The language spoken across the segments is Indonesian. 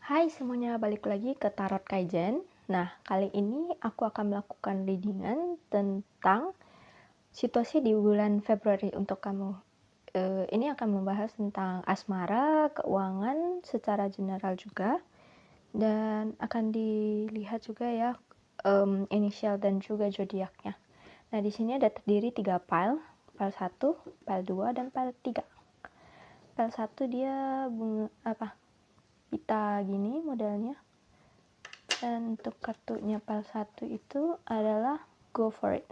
Hai semuanya, balik lagi ke Tarot Kaizen. Nah, kali ini aku akan melakukan readingan tentang situasi di bulan Februari untuk kamu. Ini akan membahas tentang asmara, keuangan secara general juga, dan akan dilihat juga ya inisial dan juga zodiaknya. Nah, di sini ada terdiri 3 file, file 1, file 2, dan file 3. File 1 dia pita gini modelnya. Dan untuk kartunya file 1 itu adalah go for it.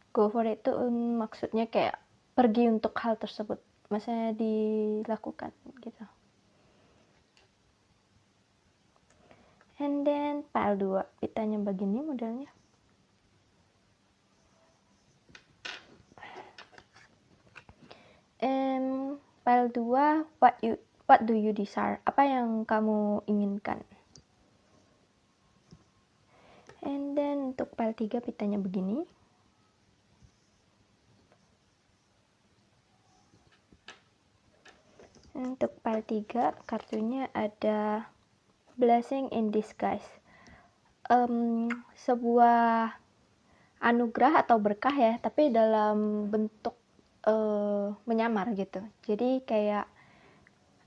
Go for it itu maksudnya kayak pergi untuk hal tersebut. Maksudnya dilakukan gitu. And then file 2, pitanya begini modelnya. File 2, what do you desire? Apa yang kamu inginkan? And then untuk file 3, pitanya begini. Untuk file 3, kartunya ada blessing in disguise. Sebuah anugerah atau berkah ya, tapi dalam bentuk menyamar gitu. Jadi kayak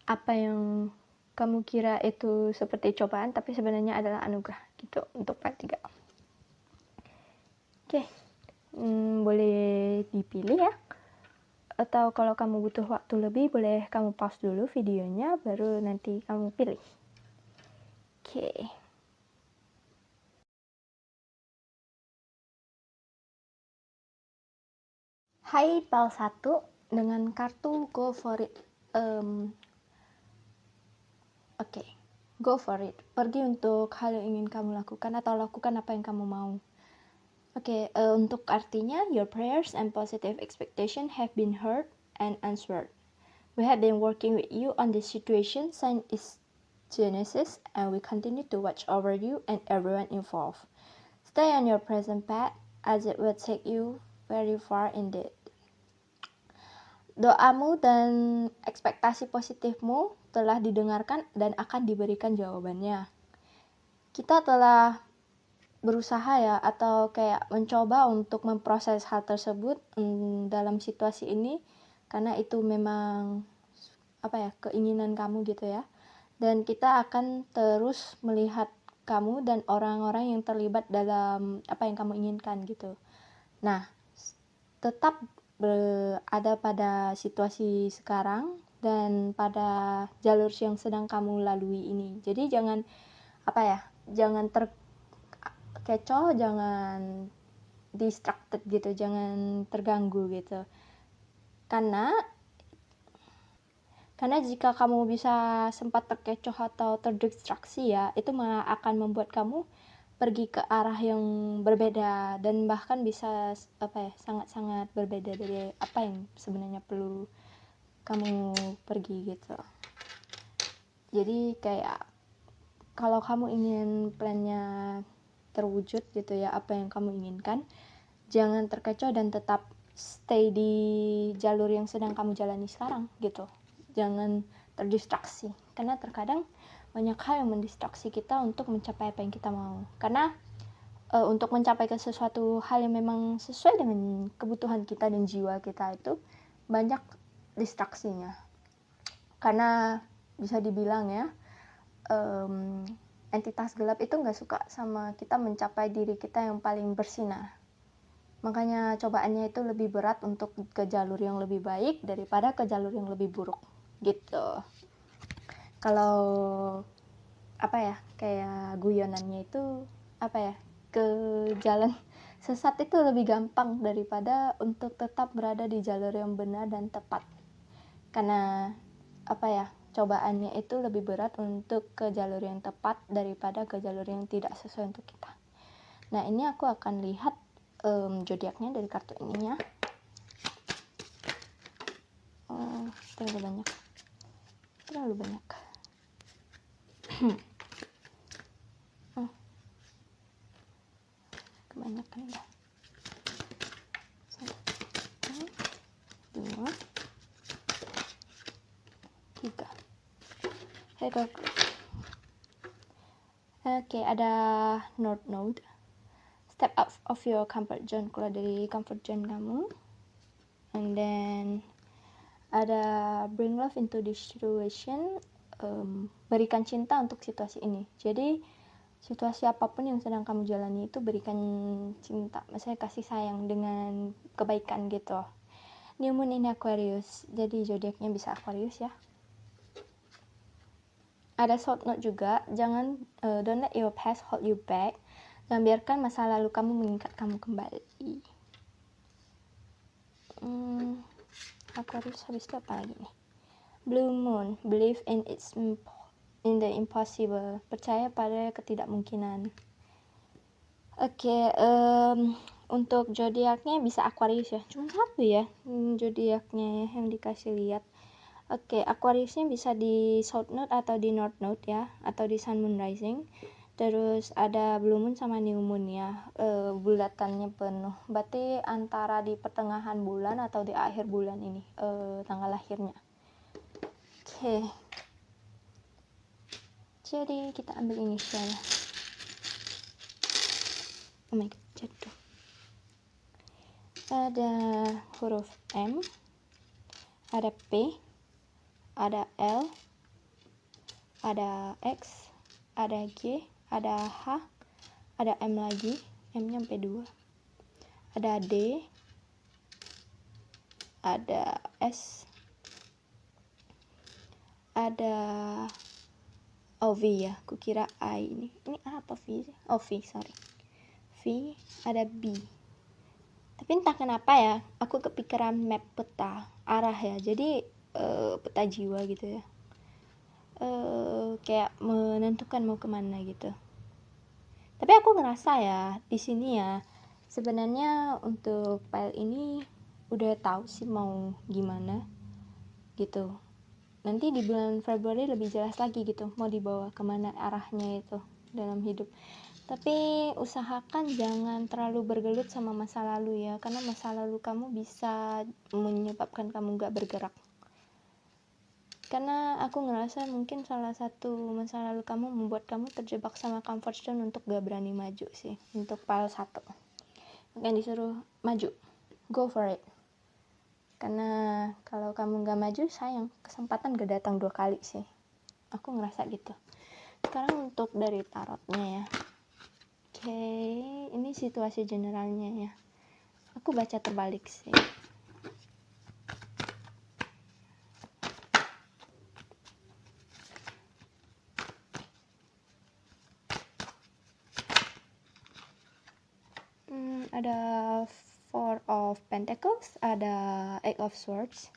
apa yang kamu kira itu seperti cobaan, tapi sebenarnya adalah anugerah gitu untuk part 3. Oke, boleh dipilih ya. Atau kalau kamu butuh waktu lebih, boleh kamu pause dulu videonya, baru nanti kamu pilih. Oke. Hai pal 1 dengan kartu go for it. Oke, go for it. Pergi untuk hal yang ingin kamu lakukan atau lakukan apa yang kamu mau. Oke, untuk artinya, your prayers and positive expectation have been heard and answered. We have been working with you on this situation since its genesis, and we continue to watch over you and everyone involved. Stay on your present path, as it will take you very far indeed. Doamu dan ekspektasi positifmu telah didengarkan dan akan diberikan jawabannya. Kita telah berusaha ya, atau kayak mencoba untuk memproses hal tersebut dalam situasi ini, karena itu memang keinginan kamu gitu ya. Dan kita akan terus melihat kamu dan orang-orang yang terlibat dalam apa yang kamu inginkan gitu. Nah, tetap berada pada situasi sekarang dan pada jalur yang sedang kamu lalui ini. Jadi jangan jangan terkecoh, jangan distracted gitu, jangan terganggu gitu. Karena jika kamu bisa sempat terkecoh atau terdistraksi ya, itu malah akan membuat kamu pergi ke arah yang berbeda dan bahkan bisa sangat-sangat berbeda dari apa yang sebenarnya perlu kamu pergi gitu. Jadi kayak kalau kamu ingin plannya terwujud gitu ya, apa yang kamu inginkan, jangan terkecoh dan tetap stay di jalur yang sedang kamu jalani sekarang gitu. Jangan terdistraksi, karena terkadang banyak hal yang mendistraksi kita untuk mencapai apa yang kita mau. Karena untuk mencapai ke sesuatu hal yang memang sesuai dengan kebutuhan kita dan jiwa kita itu banyak distraksinya. Karena bisa dibilang ya, entitas gelap itu nggak suka sama kita mencapai diri kita yang paling bersinar. Makanya cobaannya itu lebih berat untuk ke jalur yang lebih baik daripada ke jalur yang lebih buruk gitu. Kalau kayak guyonannya itu ke jalan sesat itu lebih gampang daripada untuk tetap berada di jalur yang benar dan tepat. Karena cobaannya itu lebih berat untuk ke jalur yang tepat daripada ke jalur yang tidak sesuai untuk kita. Nah, ini aku akan lihat zodiaknya dari kartu ininya. Terlalu banyak. Kebanyakan dah. 1, 2, 3. Oke, ada North Node. Step out of your comfort zone, keluar dari comfort zone kamu. And then ada bring love into this situation, berikan cinta untuk situasi ini. Jadi situasi apapun yang sedang kamu jalani itu berikan cinta, maksudnya kasih sayang dengan kebaikan gitu. New Moon in Aquarius, jadi zodiaknya bisa Aquarius ya. Ada South Node juga, jangan don't let your past hold you back. Jangan biarkan masa lalu kamu mengikat kamu kembali. Aquarius habis itu apa lagi nih? Blue Moon, believe in the impossible, percaya pada ketidakmungkinan. Oke, untuk zodiaknya bisa Aquarius ya, cuma satu ya zodiaknya ya yang dikasih lihat. Oke, Aquariusnya bisa di South Node atau di North Node ya, atau di Sun Moon Rising. Terus ada Blue Moon sama New Moon ya, bulatannya penuh. Berarti antara di pertengahan bulan atau di akhir bulan ini tanggal lahirnya. Oke. Jadi kita ambil inisial. Oh my god, jatuh. Ada huruf M, ada P, ada L, ada X, ada G, ada H, ada M lagi, M-nya sampai 2. Ada D, ada S, ada V ya, kukira I ini apa V? Oh V, sorry. V, ada B. Tapi entah kenapa ya, aku kepikiran map peta arah ya, jadi peta jiwa gitu ya. Kayak menentukan mau kemana gitu. Tapi aku ngerasa ya di sini ya sebenarnya untuk file ini udah tahu sih mau gimana gitu. Nanti di bulan Februari lebih jelas lagi gitu mau dibawa kemana arahnya itu dalam hidup. Tapi usahakan jangan terlalu bergelut sama masa lalu ya, karena masa lalu kamu bisa menyebabkan kamu gak bergerak. Karena aku ngerasa mungkin salah satu masa lalu kamu membuat kamu terjebak sama comfort zone untuk gak berani maju sih. Untuk file 1 yang disuruh maju, go for it. Karena kalau kamu gak maju, sayang, kesempatan gak datang 2 kali sih. Aku ngerasa gitu. Sekarang untuk dari tarotnya ya. Oke, ini situasi generalnya ya. Aku baca terbalik sih. Ada Four of Pentacles, ada Eight of Swords.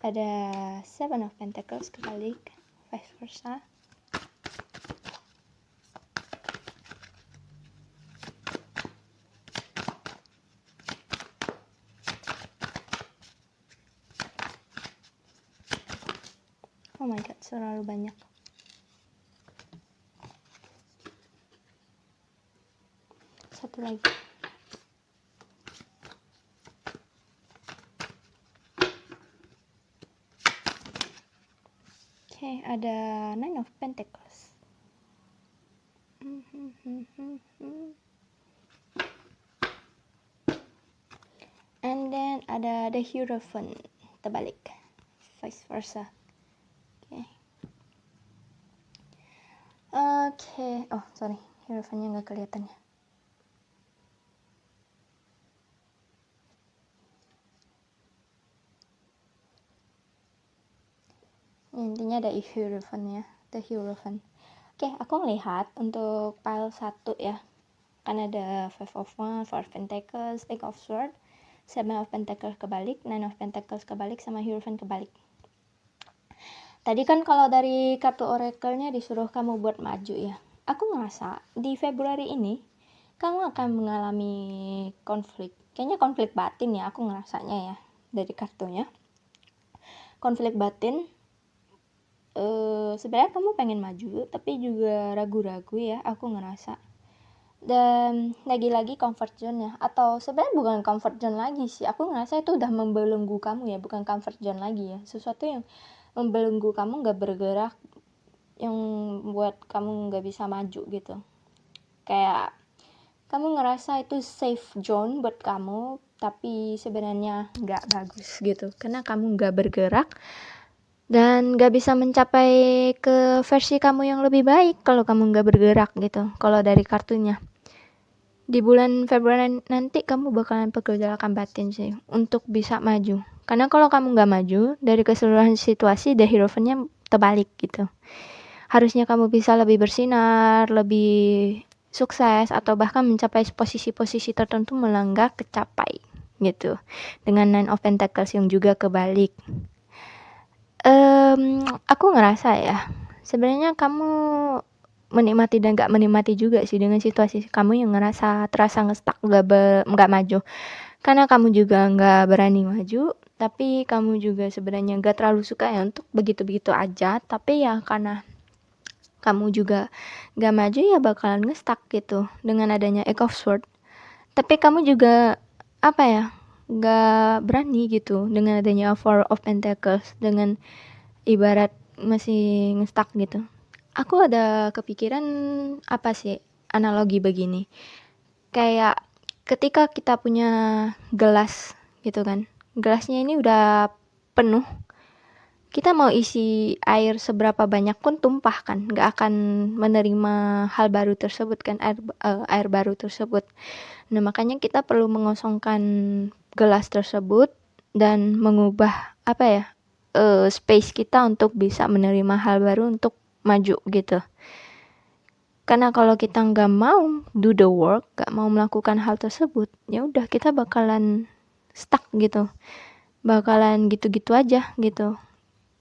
Ada Seven of Pentacles kebalik, vice versa. Oh my god, terlalu banyak. Satu lagi. Oke, ada Nine of Pentacles. And then ada the Hierophant terbalik, vice versa. Oke. Oh sorry, Hierophantnya nggak kelihatan ya. Intinya ada Hierophant ya, the Hierophant. Oke, aku ngelihat untuk pile 1 ya, kan ada Five of Wands, Four of Pentacles, Eight of Swords, Seven of Pentacles kebalik, Nine of Pentacles kebalik, sama Hierophant kebalik. Tadi kan kalau dari kartu oracle-nya disuruh kamu buat maju ya. Aku ngerasa di Februari ini kamu akan mengalami konflik. Kayaknya konflik batin ya, aku ngerasanya ya dari kartunya. Konflik batin. Sebenarnya kamu pengen maju tapi juga ragu-ragu ya, aku ngerasa. Dan lagi-lagi comfort zone ya, atau sebenarnya bukan comfort zone lagi sih, aku ngerasa itu udah membelenggu kamu ya, bukan comfort zone lagi ya, sesuatu yang membelenggu kamu nggak bergerak, yang buat kamu nggak bisa maju gitu. Kayak kamu ngerasa itu safe zone buat kamu, tapi sebenarnya nggak bagus gitu, karena kamu nggak bergerak dan nggak bisa mencapai ke versi kamu yang lebih baik kalau kamu nggak bergerak gitu. Kalau dari kartunya, di bulan Februari nanti kamu bakalan pergolakan batin sih untuk bisa maju. Karena kalau kamu nggak maju dari keseluruhan situasi, the Hierophant-nya terbalik gitu. Harusnya kamu bisa lebih bersinar, lebih sukses, atau bahkan mencapai posisi-posisi tertentu malah nggak kecapai gitu. Dengan Nine of Pentacles yang juga kebalik. Aku ngerasa ya, sebenarnya kamu menikmati dan gak menikmati juga sih dengan situasi kamu yang terasa ngestak, gak maju. Karena kamu juga gak berani maju, tapi kamu juga sebenarnya gak terlalu suka ya untuk begitu-begitu aja. Tapi ya karena kamu juga gak maju, ya bakalan ngestak gitu dengan adanya Eight of Swords. Tapi kamu juga apa ya, gak berani gitu dengan adanya Four of Pentacles, dengan ibarat masih ngestak gitu. Aku ada kepikiran apa sih, analogi begini. Kayak ketika kita punya gelas gitu kan. Gelasnya ini udah penuh. Kita mau isi air seberapa banyak pun tumpah kan, nggak akan menerima hal baru tersebut kan, air baru tersebut. Nah, makanya kita perlu mengosongkan gelas tersebut dan mengubah apa ya, space kita untuk bisa menerima hal baru untuk maju gitu. Karena kalau kita nggak mau do the work, nggak mau melakukan hal tersebut, ya udah kita bakalan stuck gitu, bakalan gitu-gitu aja gitu,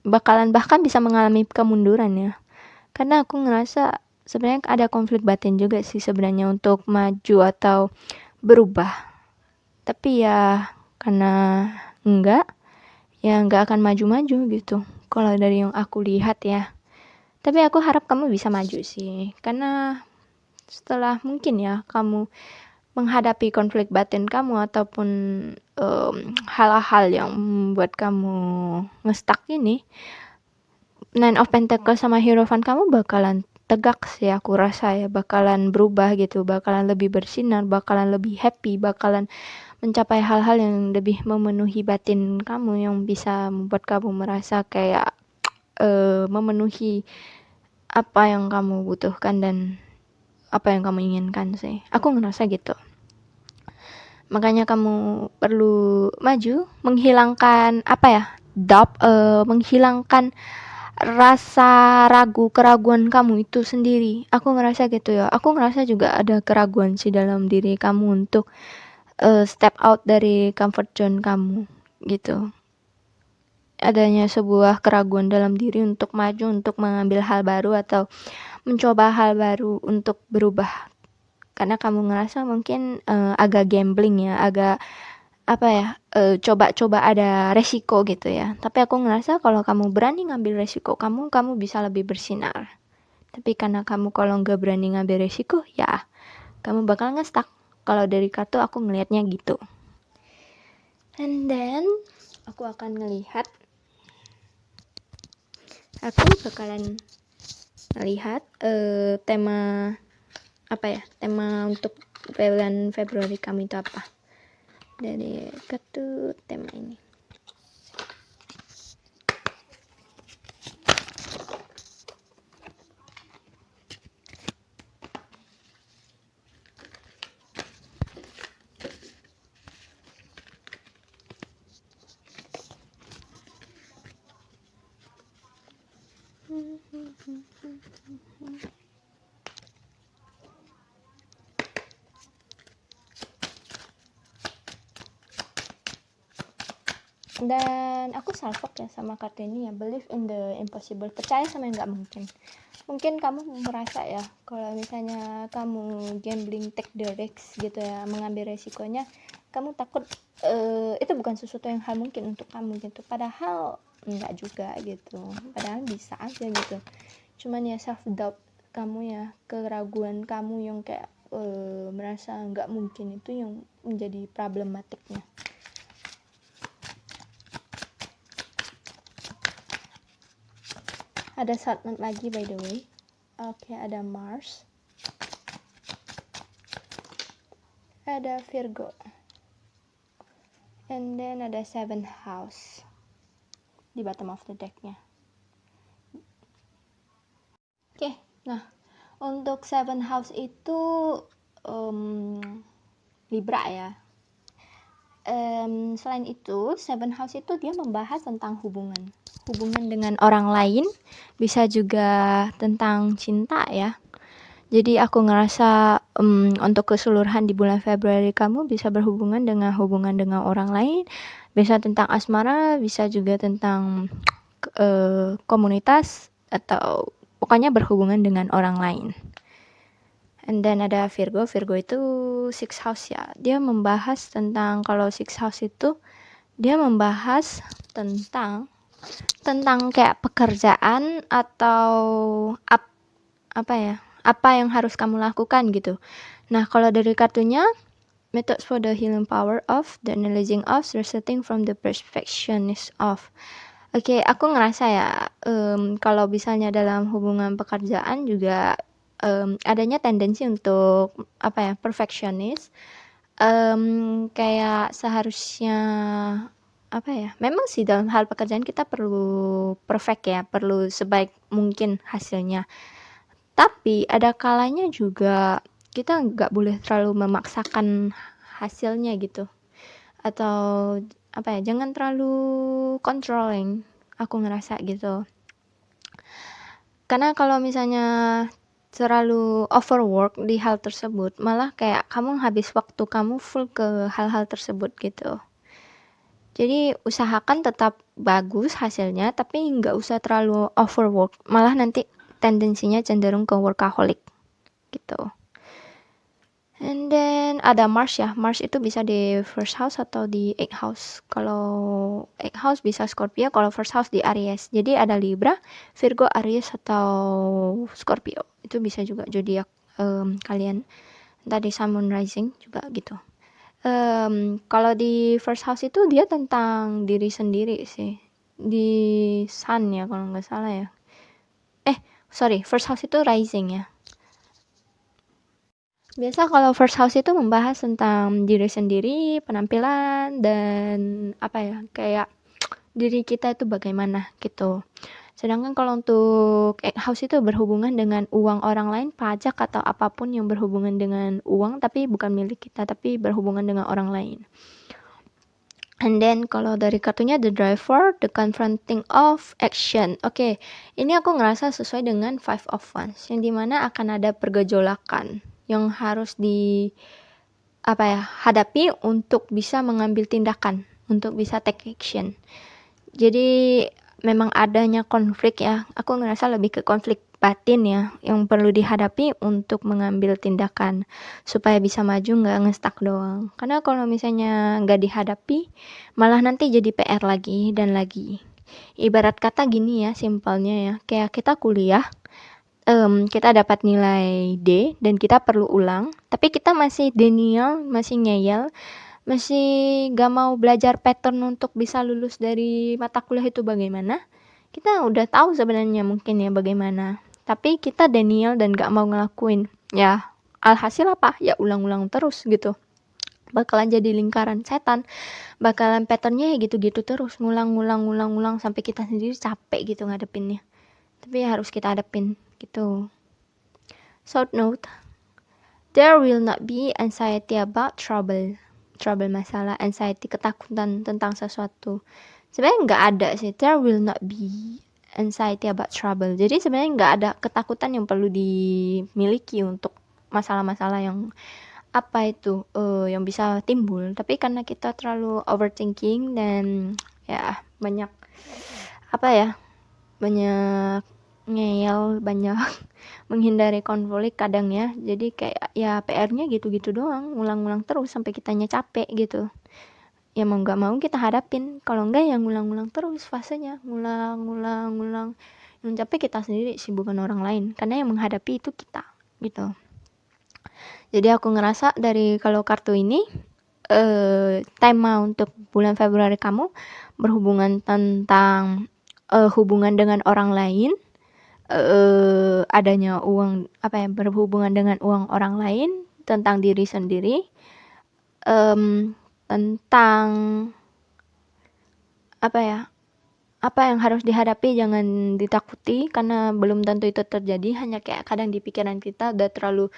bakalan bahkan bisa mengalami kemunduran ya. Karena aku ngerasa sebenarnya ada konflik batin juga sih sebenarnya untuk maju atau berubah, tapi ya karena enggak, ya nggak akan maju-maju gitu kalau dari yang aku lihat ya. Tapi aku harap kamu bisa maju sih, karena setelah mungkin ya kamu menghadapi konflik batin kamu ataupun hal-hal yang membuat kamu ngestak ini, Nine of Pentacles sama Hierophant kamu bakalan tegak sih, aku rasa ya, bakalan berubah gitu, bakalan lebih bersinar, bakalan lebih happy, bakalan mencapai hal-hal yang lebih memenuhi batin kamu, yang bisa membuat kamu merasa kayak memenuhi apa yang kamu butuhkan dan apa yang kamu inginkan sih. Aku ngerasa gitu. Makanya kamu perlu maju, menghilangkan apa ya, menghilangkan rasa ragu, keraguan kamu itu sendiri. Aku ngerasa gitu ya. Aku ngerasa juga ada keraguan sih dalam diri kamu untuk step out dari comfort zone kamu gitu. Adanya sebuah keraguan dalam diri untuk maju, untuk mengambil hal baru atau mencoba hal baru untuk berubah. Karena kamu ngerasa mungkin agak gambling ya, agak apa ya, coba-coba ada resiko gitu ya. Tapi aku ngerasa kalau kamu berani ngambil resiko, kamu bisa lebih bersinar. Tapi karena kamu kalau nggak berani ngambil resiko, ya kamu bakal ngestak. Kalau dari kartu aku ngelihatnya gitu. And then aku akan ngelihat, aku bakalan melihat tema apa ya, tema untuk bulan Februari kamu itu apa dari kartu tema ini. Dan aku salfok ya sama kartu ini ya, believe in the impossible, percaya sama yang nggak mungkin. Mungkin kamu merasa ya, kalau misalnya kamu gambling, take the risk gitu ya, mengambil resikonya, kamu takut itu bukan sesuatu yang hal mungkin untuk kamu gitu. Padahal enggak juga gitu, padahal bisa aja gitu. Cuman ya self doubt kamu ya, keraguan kamu yang kayak merasa nggak mungkin, itu yang menjadi problematiknya. Ada Saturn lagi by the way. Oke, ada Mars, ada Virgo, and then ada 7th house di bottom of the decknya. Oke, nah untuk 7th house itu Libra ya. Selain itu 7th house itu dia membahas tentang hubungan dengan orang lain, bisa juga tentang cinta ya. Jadi aku ngerasa untuk keseluruhan di bulan Februari kamu bisa berhubungan dengan orang lain, bisa tentang asmara, bisa juga tentang komunitas, atau pokoknya berhubungan dengan orang lain. And then ada Virgo itu 6th house ya. Dia membahas tentang, kalau 6th house itu dia membahas tentang kayak pekerjaan atau apa yang harus kamu lakukan gitu. Nah, kalau dari kartunya, methods for the healing power of, the analyzing of, resetting from the perfectionist of. Oke, aku ngerasa ya, kalau misalnya dalam hubungan pekerjaan juga adanya tendensi untuk perfectionist. Kayak seharusnya memang sih dalam hal pekerjaan kita perlu perfect ya, perlu sebaik mungkin hasilnya. Tapi ada kalanya juga kita nggak boleh terlalu memaksakan hasilnya gitu. Atau jangan terlalu controlling, aku ngerasa gitu. Karena kalau misalnya terlalu overwork di hal tersebut, malah kayak kamu habis waktu kamu full ke hal-hal tersebut gitu. Jadi usahakan tetap bagus hasilnya, tapi nggak usah terlalu overwork, malah nanti tendensinya cenderung ke workaholic gitu. And then ada Mars ya. Mars itu bisa di first house atau di 8th house. Kalau 8th house bisa Scorpio, kalau first house di Aries. Jadi ada Libra, Virgo, Aries atau Scorpio. Itu bisa juga zodiak kalian. Entah di Sun, Moon, Rising juga gitu. Kalau di first house itu dia tentang diri sendiri sih. Di Sun ya kalau nggak salah ya. First house itu Rising ya. Biasa kalau first house itu membahas tentang diri sendiri, penampilan, dan kayak diri kita itu bagaimana gitu. Sedangkan kalau untuk 8th house itu berhubungan dengan uang orang lain, pajak atau apapun yang berhubungan dengan uang tapi bukan milik kita, tapi berhubungan dengan orang lain. And then kalau dari kartunya The Driver, The Confronting of Action. Oke, ini aku ngerasa sesuai dengan Five of Wands, yang dimana akan ada pergejolakan yang harus hadapi untuk bisa mengambil tindakan, untuk bisa take action. Jadi memang adanya konflik ya, aku ngerasa lebih ke konflik batin ya, yang perlu dihadapi untuk mengambil tindakan supaya bisa maju, nggak ngestak doang. Karena kalau misalnya nggak dihadapi, malah nanti jadi PR lagi dan lagi. Ibarat kata gini ya, simpelnya ya, kayak kita kuliah, kita dapat nilai D dan kita perlu ulang, tapi kita masih denial, masih ngeyel, masih gak mau belajar pattern untuk bisa lulus dari mata kuliah itu bagaimana. Kita udah tahu sebenarnya mungkin ya bagaimana, tapi kita denial dan gak mau ngelakuin. Ya, alhasil apa? Ya ulang-ulang terus gitu. Bakalan jadi lingkaran setan, bakalan patternnya ya gitu-gitu terus, ngulang sampai kita sendiri capek gitu ngadepinnya. Tapi harus kita hadapin gitu. Short note, there will not be anxiety about trouble masalah, anxiety, ketakutan tentang sesuatu. Sebenarnya nggak ada sih, there will not be anxiety about trouble. Jadi sebenarnya nggak ada ketakutan yang perlu dimiliki untuk masalah-masalah yang yang bisa timbul. Tapi karena kita terlalu overthinking dan ya banyak banyak ngeyel, banyak menghindari konflik kadang ya. Jadi kayak ya PR-nya gitu-gitu doang, ngulang-ngulang terus sampai kitanya capek gitu. Ya mau nggak mau kita hadapin, kalau enggak ya ngulang-ngulang terus fasenya, ngulang. Yang capek kita sendiri sih, bukan orang lain, karena yang menghadapi itu kita gitu. Jadi aku ngerasa dari kalau kartu ini tema untuk bulan Februari kamu berhubungan tentang hubungan dengan orang lain, adanya uang berhubungan dengan uang orang lain, tentang diri sendiri, tentang apa yang harus dihadapi jangan ditakuti karena belum tentu itu terjadi, hanya kayak kadang di pikiran kita udah terlalu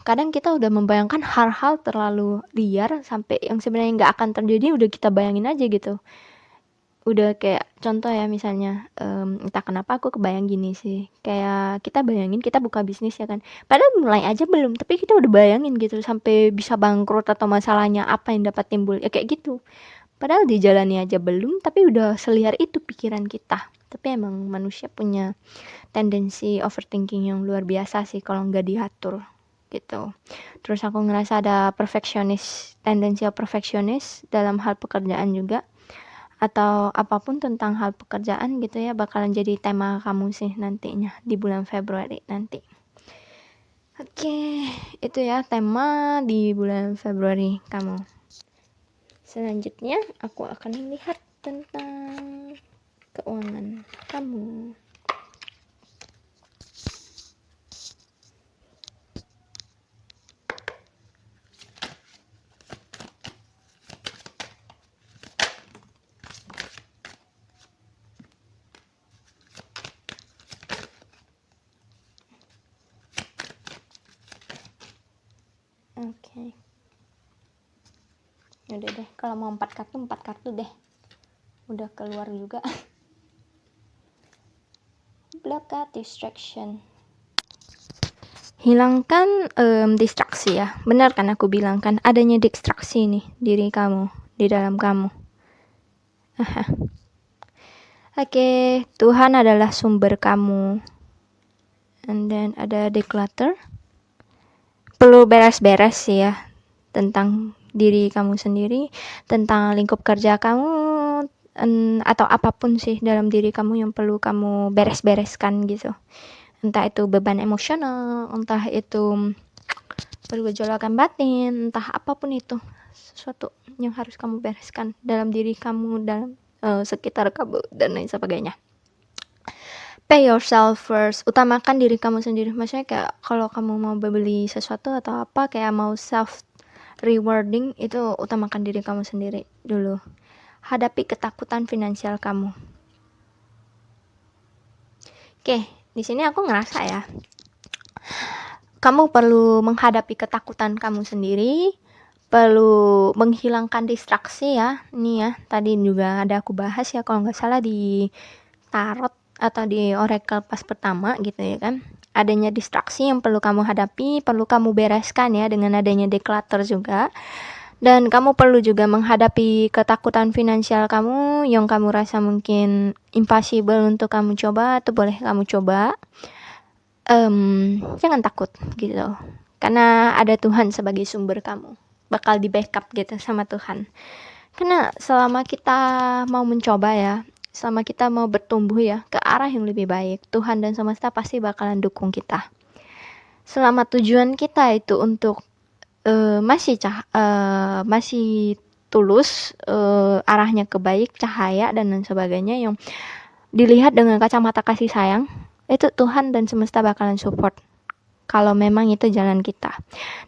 kadang kita udah membayangkan hal-hal terlalu liar sampai yang sebenarnya nggak akan terjadi udah kita bayangin aja gitu. Udah kayak contoh ya misalnya, entah kenapa aku kebayang gini sih, kayak kita bayangin kita buka bisnis ya kan, padahal mulai aja belum, tapi kita udah bayangin gitu sampai bisa bangkrut atau masalahnya apa yang dapat timbul, ya kayak gitu. Padahal dijalani aja belum, tapi udah seliar itu pikiran kita. Tapi emang manusia punya tendensi overthinking yang luar biasa sih kalau nggak diatur gitu. Terus aku ngerasa ada tendensi perfeksionis dalam hal pekerjaan juga, atau apapun tentang hal pekerjaan gitu ya, bakalan jadi tema kamu sih nantinya di bulan Februari nanti. Oke, itu ya tema di bulan Februari kamu. Selanjutnya aku akan melihat tentang keuangan kamu. Oke. Udah deh, kalau mau 4 kartu deh. Udah keluar juga. Blockade distraction. Hilangkan distraksi ya. Benar kan aku bilang kan adanya distraksi nih diri kamu, di dalam kamu. Oke, Tuhan adalah sumber kamu. And then ada declutter. Perlu beres-beres sih ya tentang diri kamu sendiri, tentang lingkup kerja kamu, atau apapun sih dalam diri kamu yang perlu kamu beres-bereskan gitu. Entah itu beban emosional, entah itu pergejolakan batin, entah apapun itu, sesuatu yang harus kamu bereskan dalam diri kamu, dalam sekitar kamu dan lain sebagainya. Pay yourself first, utamakan diri kamu sendiri. Maksudnya kayak kalau kamu mau beli sesuatu atau apa, kayak mau self rewarding, itu utamakan diri kamu sendiri dulu. Hadapi ketakutan finansial kamu. Oke, di sini aku ngerasa ya, kamu perlu menghadapi ketakutan kamu sendiri, perlu menghilangkan distraksi ya. Ini ya, tadi juga ada aku bahas ya kalau nggak salah di tarot atau di oracle pas pertama gitu ya kan. Adanya distraksi yang perlu kamu hadapi, perlu kamu bereskan ya dengan adanya declutter juga. Dan kamu perlu juga menghadapi ketakutan finansial kamu yang kamu rasa mungkin impossible untuk kamu coba, atau boleh kamu coba. Jangan takut gitu, karena ada Tuhan sebagai sumber kamu, bakal di backup gitu sama Tuhan. Karena selama kita mau mencoba ya, selama kita mau bertumbuh ya ke arah yang lebih baik, Tuhan dan semesta pasti bakalan dukung kita. Selama tujuan kita itu untuk masih tulus, arahnya ke baik, cahaya dan lain sebagainya, yang dilihat dengan kacamata kasih sayang, itu Tuhan dan semesta bakalan support kalau memang itu jalan kita.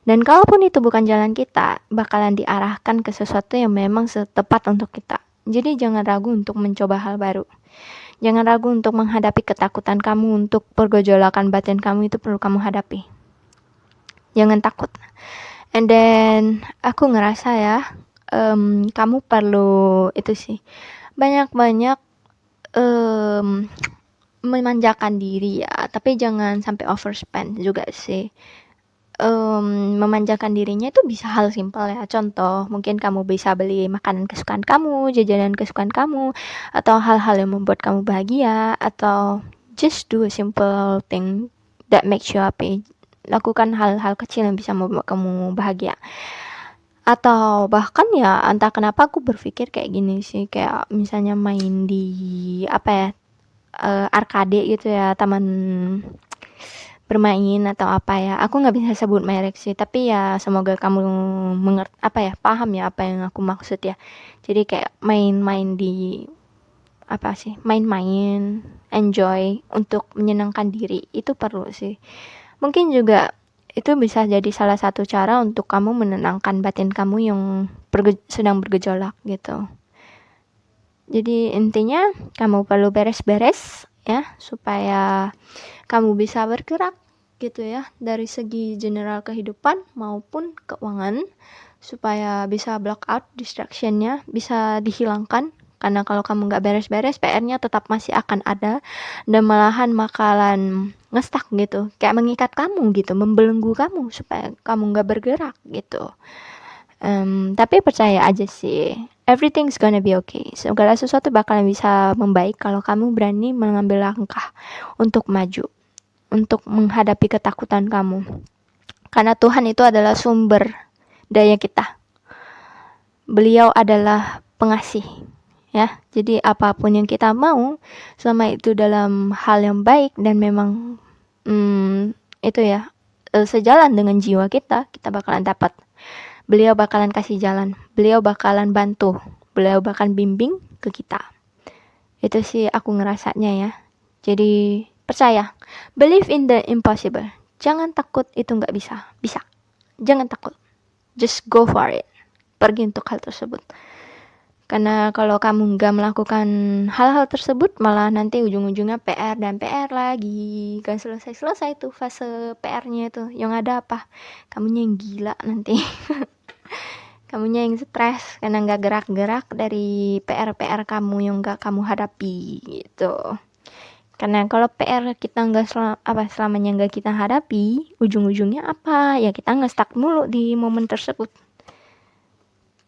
Dan kalaupun itu bukan jalan kita, bakalan diarahkan ke sesuatu yang memang tepat untuk kita. Jadi jangan ragu untuk mencoba hal baru. Jangan ragu untuk menghadapi ketakutan kamu, untuk pergejolakan batin kamu itu perlu kamu hadapi. Jangan takut. And then aku ngerasa ya, kamu perlu itu sih, banyak-banyak memanjakan diri ya, tapi jangan sampai overspend juga sih. Memanjakan dirinya itu bisa hal simpel ya, contoh mungkin kamu bisa beli makanan kesukaan kamu, jajanan kesukaan kamu, atau hal-hal yang membuat kamu bahagia, atau just do a simple thing that makes you happy. Lakukan hal-hal kecil yang bisa membuat kamu bahagia. Atau bahkan ya entah kenapa aku berpikir kayak gini sih, kayak misalnya main di arcade gitu ya, taman bermain atau apa ya. Aku nggak bisa sebut merek sih, tapi ya semoga kamu paham ya apa yang aku maksud ya. Jadi kayak main-main di apa sih? Main-main, enjoy untuk menyenangkan diri itu perlu sih. Mungkin juga itu bisa jadi salah satu cara untuk kamu menenangkan batin kamu yang sedang bergejolak gitu. Jadi intinya kamu perlu beres-beres ya supaya kamu bisa bergerak gitu ya dari segi general kehidupan maupun keuangan supaya bisa block out distractionnya bisa dihilangkan karena kalau kamu nggak beres-beres PR-nya tetap masih akan ada dan malahan bakalan ngestak gitu kayak mengikat kamu gitu membelenggu kamu supaya kamu nggak bergerak gitu. Tapi percaya aja sih, everything's gonna be okay. Segala sesuatu bakalan bisa membaik kalau kamu berani mengambil langkah untuk maju, untuk menghadapi ketakutan kamu. Karena Tuhan itu adalah sumber daya kita. Beliau adalah pengasih, ya. Jadi apapun yang kita mau, selama itu dalam hal yang baik dan memang itu ya sejalan dengan jiwa kita, kita bakalan dapat. Beliau bakalan kasih jalan, beliau bakalan bantu, beliau bakalan bimbing ke kita. Itu sih aku ngerasanya ya. Jadi percaya, believe in the impossible. Jangan takut itu nggak bisa, bisa. Jangan takut, just go for it. Pergi untuk hal tersebut. Karena kalau kamu nggak melakukan hal-hal tersebut, malah nanti ujung-ujungnya PR dan PR lagi. Kan selesai-selesai tuh fase PR-nya itu. Yang ada apa? Kamunya yang gila nanti. Kamunya yang stres karena nggak gerak-gerak dari PR-PR kamu yang nggak kamu hadapi gitu. Karena kalau PR kita nggak selamanya nggak kita hadapi, ujung-ujungnya apa? Ya kita nge-stuck mulu di momen tersebut.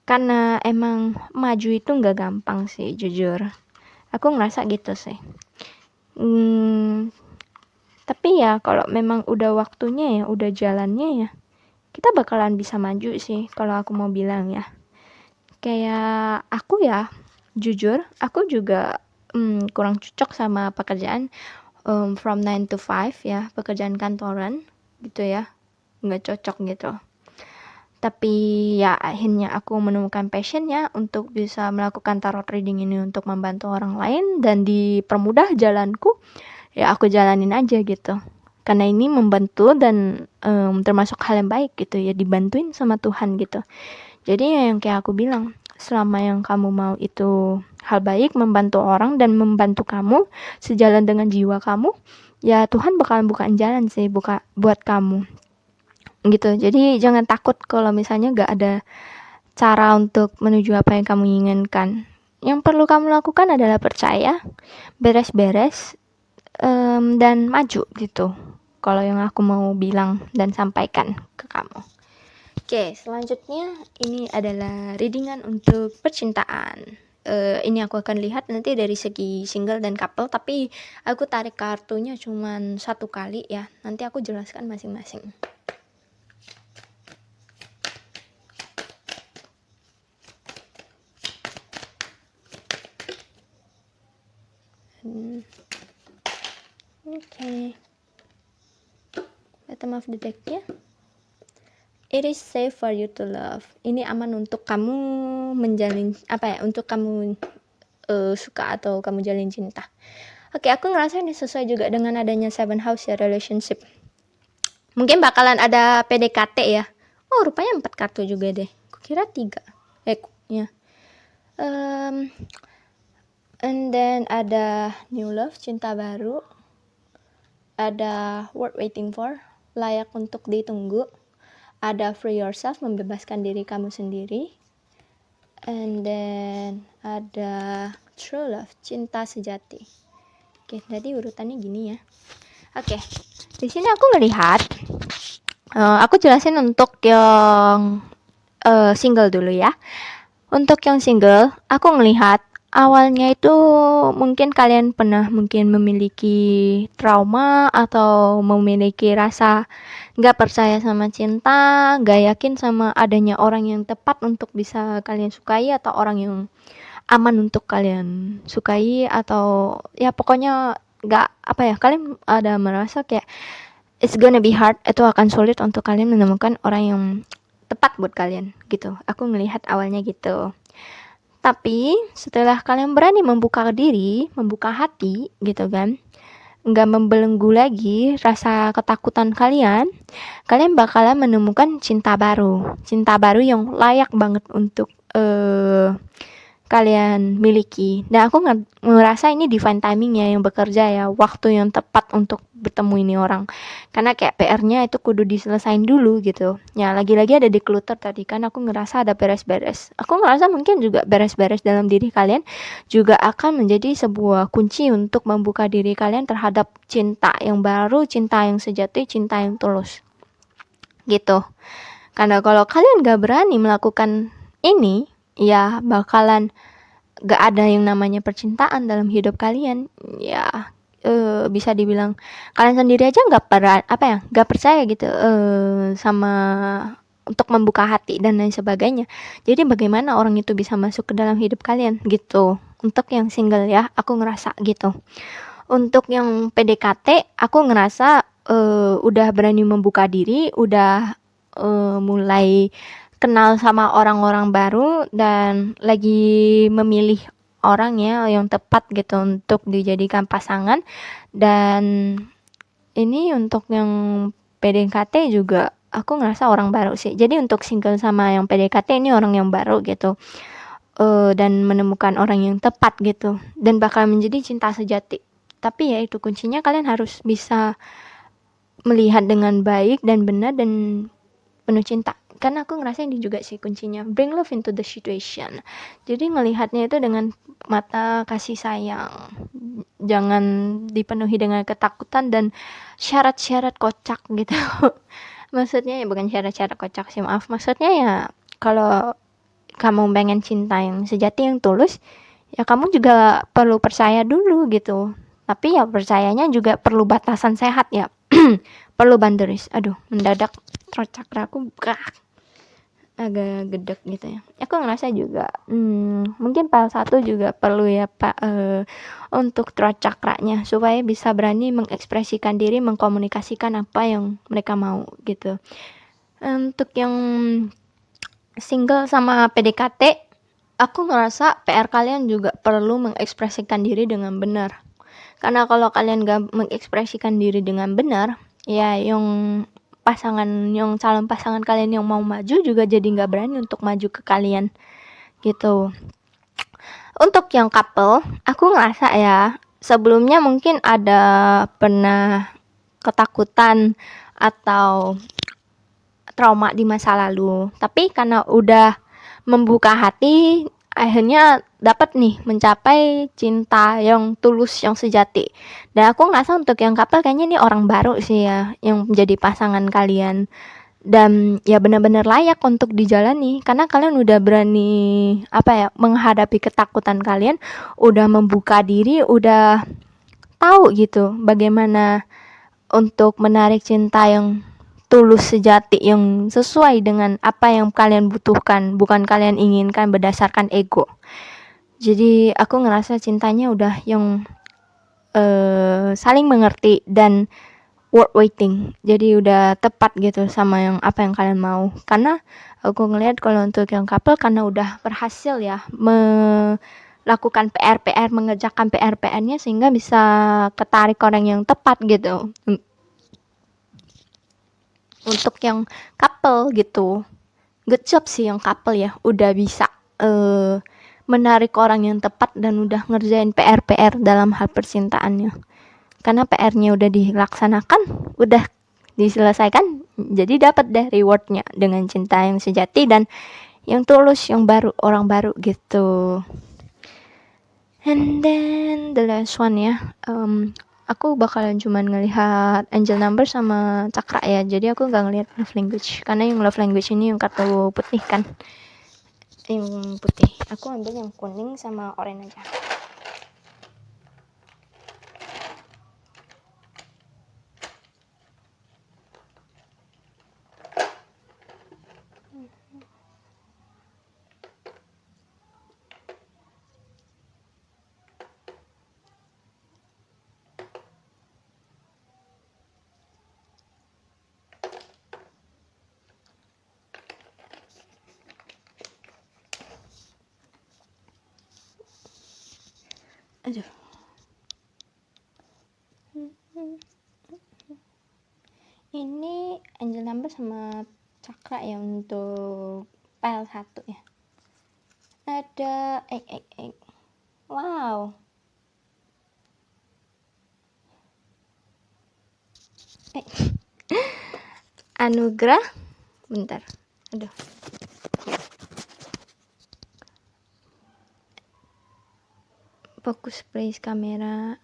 Karena emang maju itu nggak gampang sih, jujur. Aku ngerasa gitu sih. Tapi ya kalau memang udah waktunya ya, udah jalannya ya, kita bakalan bisa maju sih kalau aku mau bilang ya. Kayak aku ya, jujur, aku juga kurang cocok sama pekerjaan from 9 to 5 ya, pekerjaan kantoran gitu ya, nggak cocok gitu. Tapi ya akhirnya aku menemukan passionnya untuk bisa melakukan tarot reading ini untuk membantu orang lain dan dipermudah jalanku, ya aku jalanin aja gitu. Karena ini membantu dan termasuk hal yang baik gitu ya, dibantuin sama Tuhan gitu. Jadi yang kayak aku bilang, selama yang kamu mau itu hal baik, membantu orang dan membantu kamu sejalan dengan jiwa kamu, ya Tuhan bakalan bukain jalan sih buat kamu gitu. Jadi jangan takut kalau misalnya gak ada cara untuk menuju apa yang kamu inginkan. Yang perlu kamu lakukan adalah percaya, beres-beres, dan maju gitu. Kalau yang aku mau bilang dan sampaikan ke kamu. Oke, selanjutnya ini adalah readingan untuk percintaan. Ini aku akan lihat nanti dari segi single dan couple, tapi aku tarik kartunya cuman 1 kali ya. Nanti aku jelaskan masing-masing. Oke. Bottom of the deck ya. It is safe for you to love. Ini aman untuk kamu menjalin untuk kamu suka atau kamu jalin cinta. Oke, aku ngerasa ini sesuai juga dengan adanya 7 house ya, relationship. Mungkin bakalan ada PDKT ya. Oh, rupanya 4 kartu juga deh. Kukira 3. Ya. And then ada new love, cinta baru. Ada worth waiting for, layak untuk ditunggu. Ada free yourself, membebaskan diri kamu sendiri. And then ada true love, cinta sejati. Oke, jadi urutannya gini ya. Oke, di sini aku ngelihat, aku jelasin untuk yang single dulu ya. Untuk yang single, aku ngelihat awalnya itu mungkin kalian pernah memiliki trauma atau memiliki rasa gak percaya sama cinta, gak yakin sama adanya orang yang tepat untuk bisa kalian sukai atau orang yang aman untuk kalian sukai, atau ya pokoknya gak kalian ada merasa kayak it's gonna be hard, itu akan sulit untuk kalian menemukan orang yang tepat buat kalian gitu. Aku ngelihat awalnya gitu. Tapi setelah kalian berani membuka diri, membuka hati gitu kan, nggak membelenggu lagi rasa ketakutan kalian, kalian bakalan menemukan cinta baru yang layak banget untuk kalian miliki. Dan aku ngerasa ini divine timingnya yang bekerja ya, waktu yang tepat untuk bertemu ini orang. Karena kayak PR-nya itu kudu diselesain dulu gitu. Ya lagi-lagi ada declutter tadi kan, aku ngerasa ada beres-beres. Aku ngerasa mungkin juga beres-beres dalam diri kalian juga akan menjadi sebuah kunci untuk membuka diri kalian terhadap cinta yang baru, cinta yang sejati, cinta yang tulus. Gitu. Karena kalau kalian gak berani melakukan ini, ya bakalan gak ada yang namanya percintaan dalam hidup kalian. Ya bisa dibilang kalian sendiri aja gak percaya gitu sama untuk membuka hati dan lain sebagainya. Jadi bagaimana orang itu bisa masuk ke dalam hidup kalian gitu. Untuk yang single ya, aku ngerasa gitu. Untuk yang PDKT, aku ngerasa udah berani membuka diri, udah mulai kenal sama orang-orang baru dan lagi memilih orang ya yang tepat gitu untuk dijadikan pasangan. Dan ini untuk yang PDKT juga aku ngerasa orang baru sih. Jadi untuk single sama yang PDKT ini orang yang baru gitu. Dan menemukan orang yang tepat gitu dan bakal menjadi cinta sejati. Tapi ya itu kuncinya, kalian harus bisa melihat dengan baik dan benar dan penuh cinta. Karena aku ngerasa ini juga sih kuncinya, bring love into the situation. Jadi ngelihatnya itu dengan mata kasih sayang, jangan dipenuhi dengan ketakutan dan syarat-syarat kocak gitu. Maksudnya ya bukan syarat-syarat kocak sih, maaf, maksudnya ya kalau kamu pengen cinta yang sejati, yang tulus, ya kamu juga perlu percaya dulu gitu. Tapi ya percayanya juga perlu batasan sehat ya. Perlu boundaries. Aduh, mendadak throat chakraku agak gedek gitu ya. Aku ngerasa juga mungkin salah satu juga perlu ya Pak untuk throat chakranya supaya bisa berani mengekspresikan diri, mengkomunikasikan apa yang mereka mau gitu. Untuk yang single sama PDKT, aku ngerasa PR kalian juga perlu mengekspresikan diri dengan benar. Karena kalau kalian gak mengekspresikan diri dengan benar, ya yang calon pasangan kalian yang mau maju juga jadi gak berani untuk maju ke kalian gitu. Untuk yang couple, aku ngerasa ya sebelumnya mungkin ada pernah ketakutan atau trauma di masa lalu, tapi karena udah membuka hati, akhirnya dapat nih mencapai cinta yang tulus, yang sejati. Dan aku ngerasa untuk yang couple kayaknya ini orang baru sih ya yang menjadi pasangan kalian, dan ya benar-benar layak untuk dijalani karena kalian udah berani menghadapi ketakutan kalian, udah membuka diri, udah tahu gitu bagaimana untuk menarik cinta yang tulus, sejati, yang sesuai dengan apa yang kalian butuhkan, bukan kalian inginkan berdasarkan ego. Jadi aku ngerasa cintanya udah yang saling mengerti dan worth waiting. Jadi udah tepat gitu sama yang apa yang kalian mau. Karena aku ngelihat kalau untuk yang couple karena udah berhasil ya melakukan PR, mengerjakan PR-nya sehingga bisa ketarik orang yang tepat gitu. Untuk yang couple gitu, good job sih yang couple ya, udah bisa menarik orang yang tepat dan udah ngerjain PR dalam hal percintaannya. Karena PR-nya udah dilaksanakan, udah diselesaikan, jadi dapat deh rewardnya dengan cinta yang sejati dan yang tulus, yang baru, orang baru gitu. And then the last one ya, aku bakalan cuman ngelihat angel number sama cakra ya, jadi aku nggak ngelihat love language karena yang love language ini yang kartu putih kan, yang putih. Aku ambil yang kuning sama oranye aja. Aduh. Ini angel number sama cakra ya untuk pile 1 ya. Ada wow. Anugerah. Bentar. Aduh. Fokus please kamera.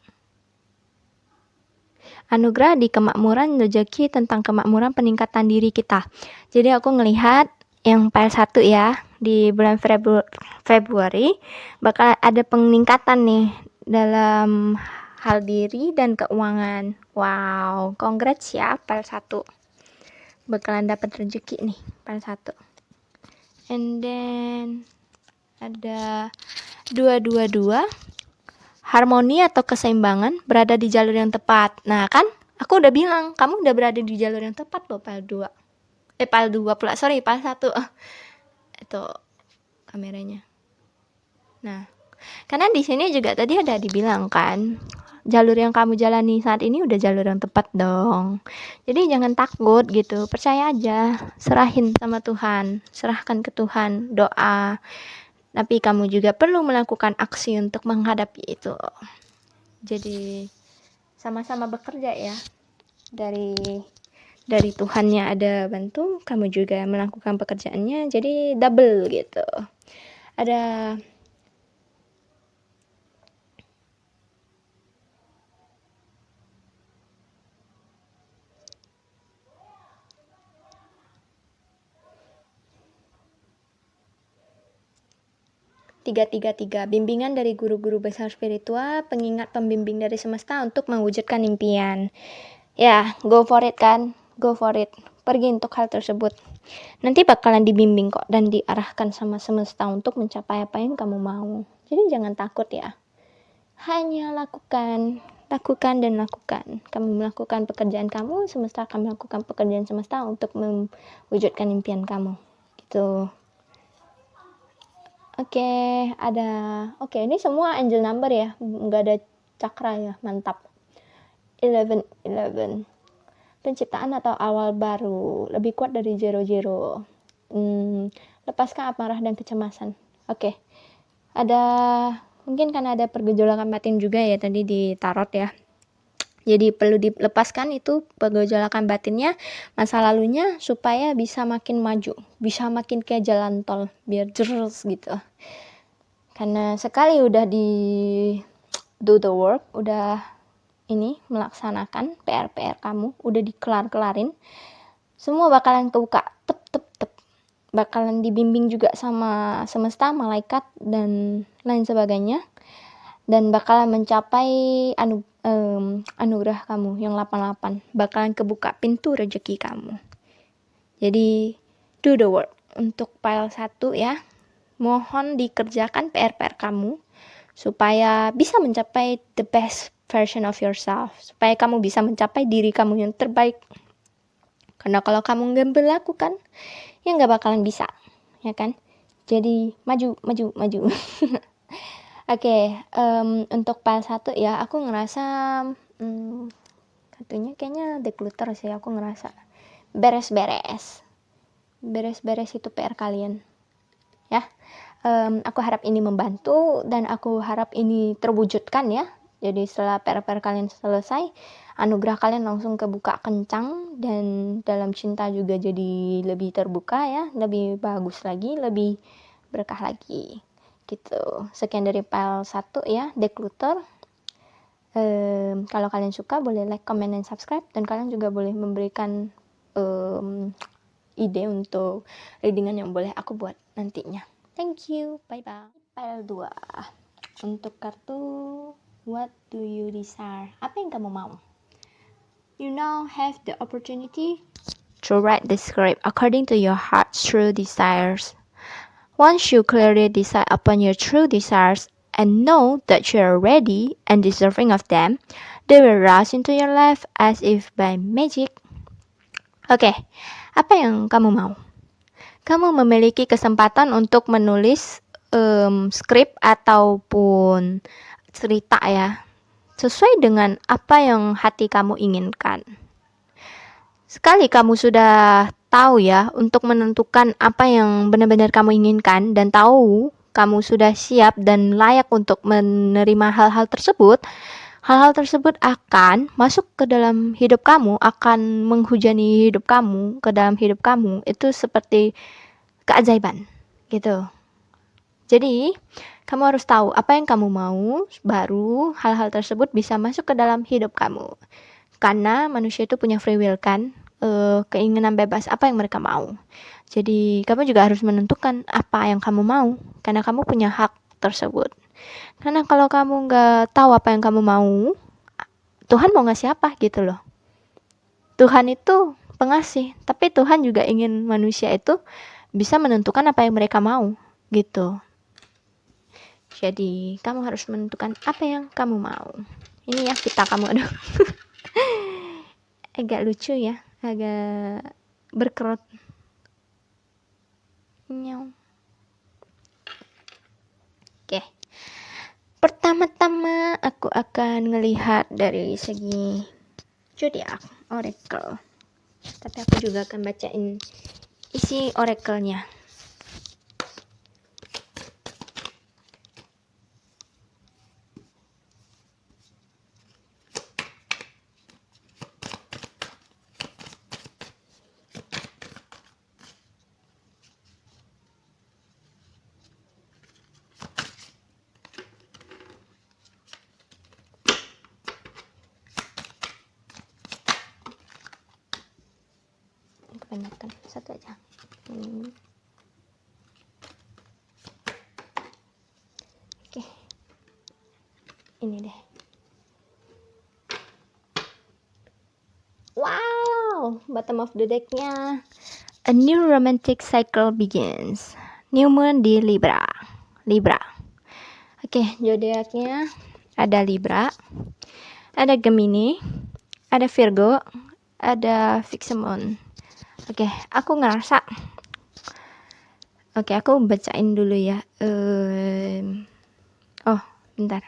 Anugerah di kemakmuran rezeki, tentang kemakmuran peningkatan diri kita. Jadi aku ngelihat yang file 1 ya, di bulan Februari bakal ada peningkatan nih dalam hal diri dan keuangan. Wow, congrats ya file 1. Bakalan dapat rezeki nih file 1. And then ada 222, harmoni atau keseimbangan, berada di jalur yang tepat. Nah kan, aku udah bilang, kamu udah berada di jalur yang tepat loh, file 2. File 2 pula, sorry, file 1. Itu kameranya. Nah, karena di sini juga tadi ada dibilang kan, jalur yang kamu jalani saat ini udah jalur yang tepat dong. Jadi jangan takut gitu, percaya aja, serahin sama Tuhan, serahkan ke Tuhan, doa. Tapi kamu juga perlu melakukan aksi untuk menghadapi itu. Jadi sama-sama bekerja ya. Dari Tuhannya ada bantu, kamu juga melakukan pekerjaannya, jadi double gitu. Ada tiga, bimbingan dari guru-guru besar spiritual, pengingat pembimbing dari semesta untuk mewujudkan impian. Ya, go for it kan, go for it. Pergi untuk hal tersebut. Nanti bakalan dibimbing kok dan diarahkan sama semesta untuk mencapai apa yang kamu mau. Jadi jangan takut ya. Hanya lakukan dan lakukan. Kamu melakukan pekerjaan kamu, semesta akan melakukan pekerjaan semesta untuk mewujudkan impian kamu. Itu. Oke, ini semua angel number ya, nggak ada cakra ya, mantap. 11. Penciptaan atau awal baru, lebih kuat dari 00. Lepaskan amarah dan kecemasan. Oke. Mungkin karena ada pergejolakan batin juga ya tadi di tarot ya. Jadi perlu dilepaskan itu pergejolakan batinnya, masa lalunya, supaya bisa makin maju, bisa makin kayak jalan tol, biar jelas gitu. Karena sekali udah di do the work, udah ini melaksanakan PR kamu, udah dikelar-kelarin, semua bakalan kebuka, tep. Bakalan dibimbing juga sama semesta, malaikat, dan lain sebagainya. Dan bakalan mencapai anugerah kamu yang 88. Bakalan kebuka pintu rezeki kamu. Jadi do the work. Untuk file 1 ya, mohon dikerjakan PR kamu supaya bisa mencapai the best version of yourself, supaya kamu bisa mencapai diri kamu yang terbaik. Karena kalau kamu nggak berlakukan, ya nggak bakalan bisa, ya kan? Jadi maju. Oke, untuk file 1 ya, aku ngerasa kartunya kayaknya declutter sih, aku ngerasa beres-beres itu PR kalian ya. Aku harap ini membantu dan aku harap ini terwujudkan ya. Jadi setelah PR kalian selesai, anugerah kalian langsung kebuka kencang, dan dalam cinta juga jadi lebih terbuka ya, lebih bagus lagi, lebih berkah lagi gitu. Sekian dari file 1 ya, declutter. Kalau kalian suka boleh like, comment, dan subscribe, dan kalian juga boleh memberikan ide untuk readingan yang boleh aku buat nantinya. Thank you, bye bye. File 2 untuk kartu what do you desire, apa yang kamu mau. You now have the opportunity to write the script according to your heart's true desires. Once you clearly decide upon your true desires and know that you are ready and deserving of them, they will rush into your life as if by magic. Oke, apa yang kamu mau? Kamu memiliki kesempatan untuk menulis skrip ataupun cerita ya, sesuai dengan apa yang hati kamu inginkan. Sekali kamu sudah tahu ya untuk menentukan apa yang benar-benar kamu inginkan dan tahu kamu sudah siap dan layak untuk menerima hal-hal tersebut akan masuk ke dalam hidup kamu, akan menghujani hidup kamu, ke dalam hidup kamu. Itu seperti keajaiban gitu. Jadi, kamu harus tahu apa yang kamu mau, baru hal-hal tersebut bisa masuk ke dalam hidup kamu. Karena manusia itu punya free will kan, keinginan bebas apa yang mereka mau. Jadi, kamu juga harus menentukan apa yang kamu mau, karena kamu punya hak tersebut. Karena kalau kamu nggak tahu apa yang kamu mau, Tuhan mau ngasih apa gitu loh. Tuhan itu pengasih, tapi Tuhan juga ingin manusia itu bisa menentukan apa yang mereka mau gitu. Jadi kamu harus menentukan apa yang kamu mau. Ini ya kita kamu aduh. Agak lucu ya, agak berkerut. Nyau. Oke. Pertama-tama aku akan ngelihat dari segi zodiak oracle. Tapi aku juga akan bacain isi oracle-nya. Kebanyakan satu aja. Oke. Ini deh. Wow, bottom of the deck-nya. A new romantic cycle begins. New moon di Libra. Oke, zodiaknya ada Libra, ada Gemini, ada Virgo, ada Fixed Moon. Oke, aku ngerasa. Oke, aku bacain dulu ya. Bentar.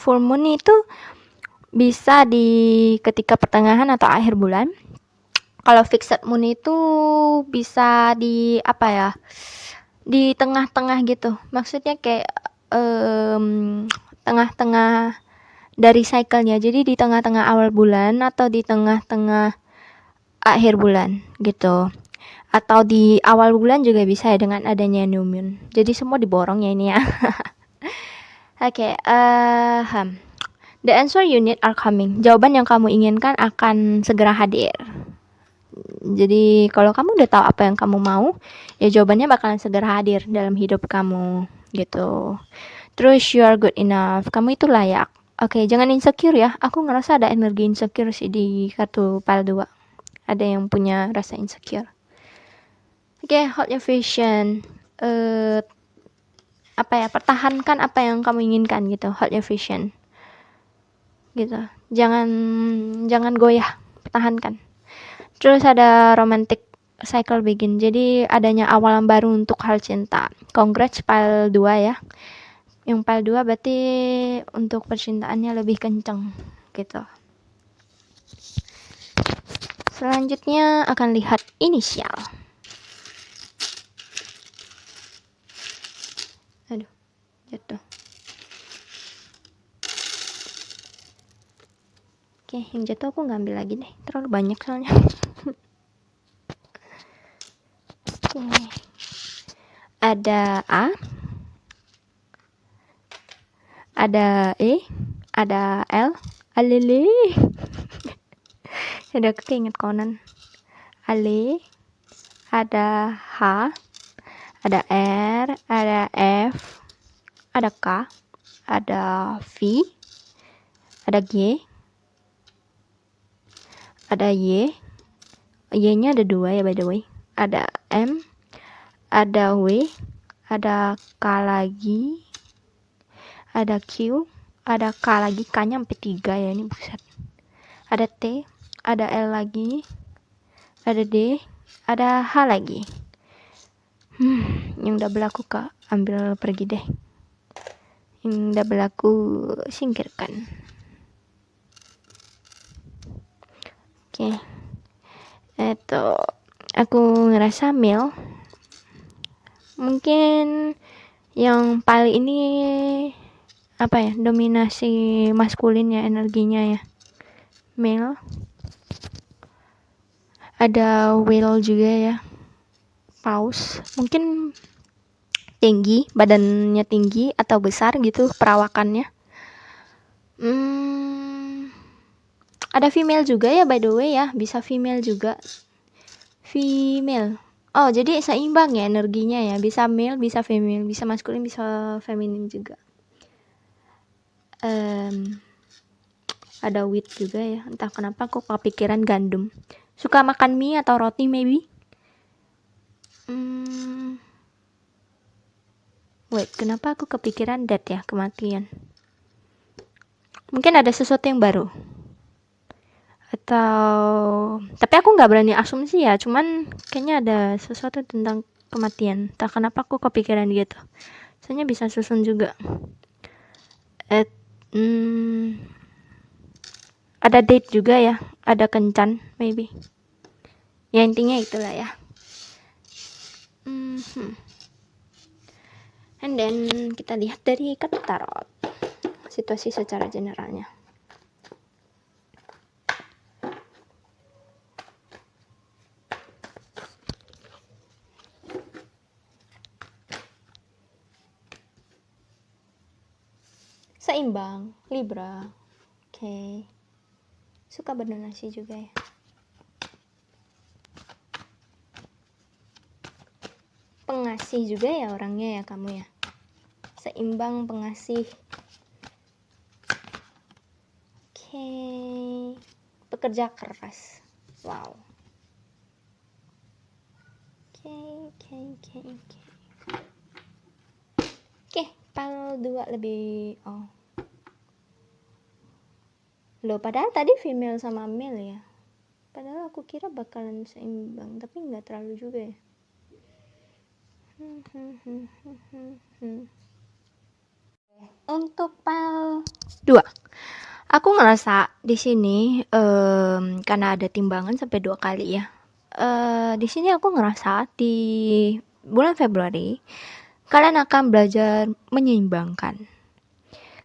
Full moon itu bisa di ketika pertengahan atau akhir bulan. Kalau fixed moon itu bisa di apa ya? Di tengah-tengah gitu. Maksudnya kayak tengah-tengah dari cycle-nya. Jadi di tengah-tengah awal bulan atau di tengah-tengah akhir bulan gitu. Atau di awal bulan juga bisa ya dengan adanya new moon. Jadi semua diborong ya ini ya. Oke, the answer you need are coming. Jawaban yang kamu inginkan akan segera hadir. Jadi kalau kamu udah tahu apa yang kamu mau, ya jawabannya bakalan segera hadir dalam hidup kamu gitu. Terus you are good enough. Kamu itu layak. Oke, jangan insecure ya. Aku ngerasa ada energi insecure sih di kartu pile 2. Ada yang punya rasa insecure. Oke, hold your vision. Pertahankan apa yang kamu inginkan gitu. Hold your vision. Gitu. Jangan goyah, pertahankan. Terus ada romantic cycle begin. Jadi adanya awalan baru untuk hal cinta. Congrats pile 2 ya. Yang pile 2 berarti untuk percintaannya lebih kenceng gitu. Selanjutnya akan lihat inisial. Aduh, jatuh. Oke, yang jatuh aku ngambil lagi deh. Terlalu banyak soalnya. Oke. Ada A, ada E, ada L, alele. Ada keinget Conan. Ale, ada H, ada R, ada F, ada K, ada V, ada G, ada Y. Y-nya ada 2 ya by the way. Ada M, ada W, ada K lagi, ada Q, ada K lagi, K-nya sampai 3 ya ini buset. Ada T, ada L lagi, ada D, ada H lagi. Yang udah berlaku Kak, ambil pergi deh. yang double aku singkirkan. Oke. Itu aku ngerasa male mungkin yang paling ini dominasi maskulin ya, energinya ya, male. Ada whale juga ya, paus, mungkin tinggi, badannya tinggi atau besar gitu perawakannya. Ada female juga ya, by the way ya, bisa female juga. Female. Oh, jadi seimbang ya energinya ya, bisa male, bisa female, bisa maskulin, bisa feminin juga. Ada wheat juga ya, entah kenapa kok kepikiran gandum. Suka makan mie atau roti maybe? Wait, kenapa aku kepikiran death ya, kematian? Mungkin ada sesuatu yang baru. Atau tapi aku nggak berani asumsi ya, cuman kayaknya ada sesuatu tentang kematian. Entah kenapa aku kepikiran gitu. Soalnya bisa susun juga. Ada date juga ya, ada kencan maybe. Ya intinya itulah ya. And then kita lihat dari kartu tarot situasi secara generalnya. Seimbang, Libra. Oke. Suka berdonasi juga ya. Pengasih juga ya orangnya ya kamu ya. Seimbang, pengasih. Oke. Pekerja keras. Wow. Oke, pal 2 lebih Loh, padahal tadi female sama male ya. Padahal aku kira bakalan seimbang, tapi nggak terlalu juga ya. Untuk pal 2, aku ngerasa di sini karena ada timbangan sampai 2 kali ya. Di sini aku ngerasa di bulan Februari kalian akan belajar menyeimbangkan.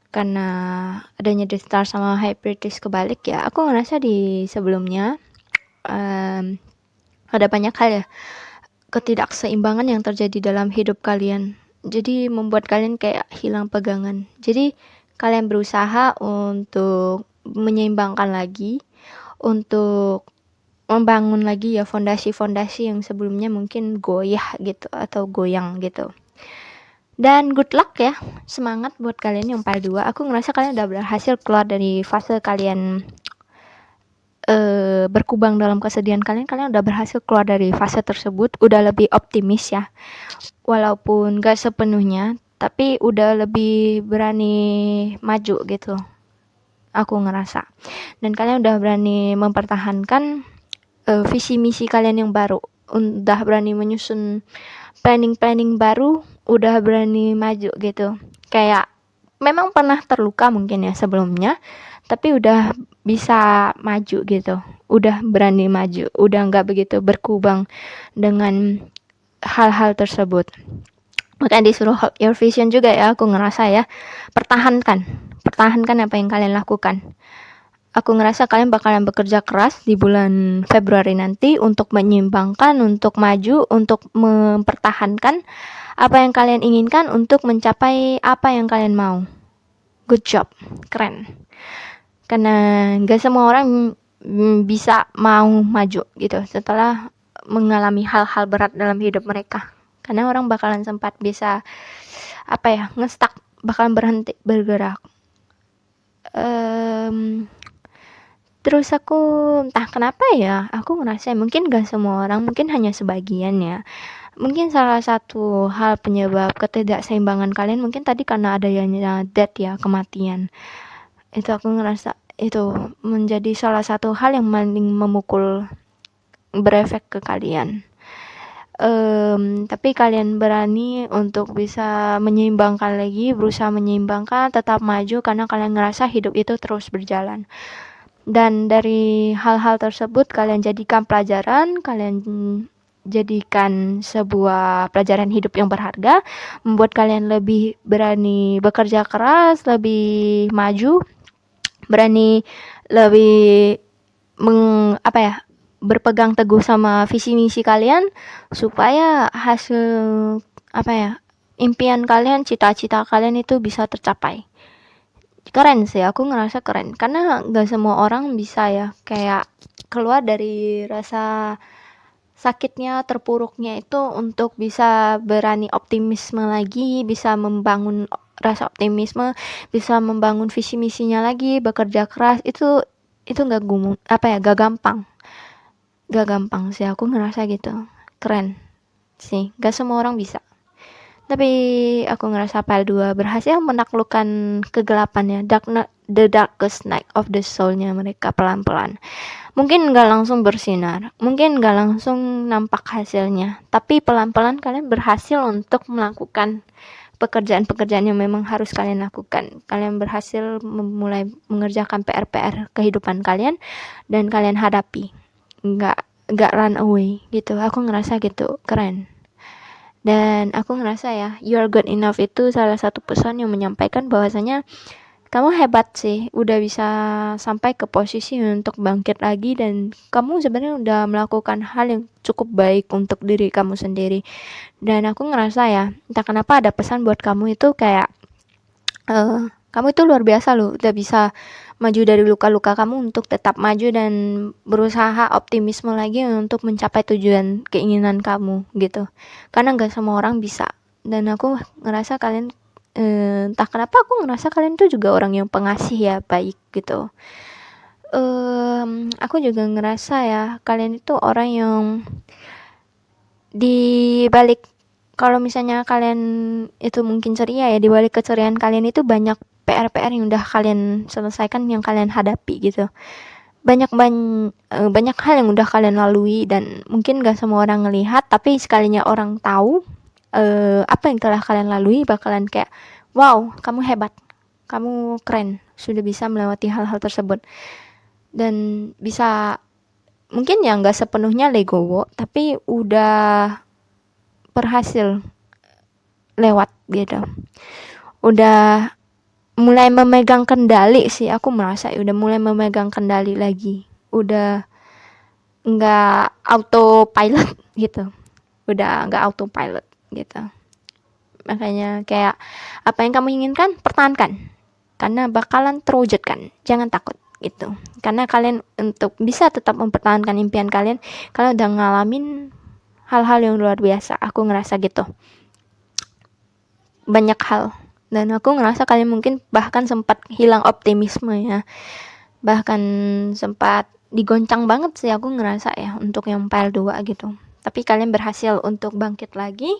Karena adanya The Star sama High Priestess kebalik ya, aku ngerasa di sebelumnya ada banyak hal ya, ketidakseimbangan yang terjadi dalam hidup kalian. Jadi membuat kalian kayak hilang pegangan. Jadi kalian berusaha untuk menyeimbangkan lagi, untuk membangun lagi ya fondasi-fondasi yang sebelumnya mungkin goyah gitu atau goyang gitu. Dan good luck ya, semangat buat kalian yang pal 2. Aku ngerasa kalian udah berhasil keluar dari fase kalian berkubang dalam kesedihan kalian udah berhasil keluar dari fase tersebut, udah lebih optimis ya. Walaupun gak sepenuhnya, tapi udah lebih berani maju gitu. Aku ngerasa. Dan kalian udah berani mempertahankan visi misi kalian yang baru. Udah berani menyusun planning baru, udah berani maju gitu. Kayak memang pernah terluka mungkin ya sebelumnya, tapi udah bisa maju gitu, udah berani maju, udah nggak begitu berkubang dengan hal-hal tersebut. Makanya disuruh hold your vision juga ya, aku ngerasa ya, pertahankan apa yang kalian lakukan. Aku ngerasa kalian bakalan bekerja keras di bulan Februari nanti untuk menyeimbangkan, untuk maju, untuk mempertahankan apa yang kalian inginkan, untuk mencapai apa yang kalian mau. Good job, keren. Karena gak semua orang bisa mau maju gitu setelah mengalami hal-hal berat dalam hidup mereka. Karena orang bakalan sempat bisa ngestak, bakalan berhenti bergerak. Terus aku entah kenapa ya, aku ngerasa mungkin gak semua orang, mungkin hanya sebagian ya. Mungkin salah satu hal penyebab ketidakseimbangan kalian mungkin tadi karena adanya death ya, kematian. Itu aku ngerasa itu menjadi salah satu hal yang paling memukul, berefek ke kalian. Tapi kalian berani untuk bisa menyeimbangkan lagi, berusaha menyeimbangkan, tetap maju karena kalian ngerasa hidup itu terus berjalan. Dan dari hal-hal tersebut kalian jadikan pelajaran, kalian jadikan sebuah pelajaran hidup yang berharga, membuat kalian lebih berani bekerja keras, lebih maju, berani lebih berpegang teguh sama visi misi kalian supaya hasil impian kalian, cita-cita kalian itu bisa tercapai. Keren sih, aku ngerasa keren karena gak semua orang bisa ya kayak keluar dari rasa sakitnya, terpuruknya itu untuk bisa berani optimisme lagi, bisa membangun rasa optimisme, bisa membangun visi misinya lagi, bekerja keras. Itu gak gampang sih, aku ngerasa gitu. Keren sih, gak semua orang bisa. Tapi aku ngerasa PL2 berhasil menaklukkan kegelapannya, the darkest night of the soul-nya mereka pelan-pelan. Mungkin gak langsung bersinar, mungkin gak langsung nampak hasilnya, tapi pelan-pelan kalian berhasil untuk melakukan pekerjaan-pekerjaan yang memang harus kalian lakukan. Kalian berhasil mulai mengerjakan PR-PR kehidupan kalian dan kalian hadapi. Gak run away gitu. Aku ngerasa gitu, keren. Dan aku ngerasa ya, you are good enough itu salah satu pesan yang menyampaikan bahwasanya kamu hebat sih, udah bisa sampai ke posisi untuk bangkit lagi dan kamu sebenarnya udah melakukan hal yang cukup baik untuk diri kamu sendiri. Dan aku ngerasa ya, entah kenapa ada pesan buat kamu itu kayak kamu itu luar biasa loh, udah bisa maju dari luka-luka kamu untuk tetap maju dan berusaha optimisme lagi untuk mencapai tujuan keinginan kamu gitu. Karena gak semua orang bisa. Dan aku ngerasa kalian entah kenapa aku ngerasa kalian tuh juga orang yang pengasih ya, baik gitu. Aku juga ngerasa ya kalian itu orang yang di balik, kalau misalnya kalian itu mungkin ceria ya, di balik keceriaan kalian itu banyak PR-PR yang udah kalian selesaikan, yang kalian hadapi gitu. Banyak hal yang udah kalian lalui dan mungkin gak semua orang ngelihat, tapi sekalinya orang tahu apa yang telah kalian lalui, bakalan kayak wow, kamu hebat, kamu keren, sudah bisa melewati hal-hal tersebut dan bisa mungkin ya gak sepenuhnya legowo, tapi udah berhasil lewat gitu, udah mulai memegang kendali sih, aku merasa udah mulai memegang kendali lagi, udah nggak autopilot gitu, udah nggak autopilot gitu. Makanya kayak apa yang kamu inginkan pertahankan karena bakalan terwujudkan, jangan takut gitu. Karena kalian untuk bisa tetap mempertahankan impian kalian udah ngalamin hal-hal yang luar biasa, aku ngerasa gitu, banyak hal. Dan aku ngerasa kalian mungkin bahkan sempat hilang optimisme ya, bahkan sempat digoncang banget sih aku ngerasa ya untuk yang PL2 gitu. Tapi kalian berhasil untuk bangkit lagi,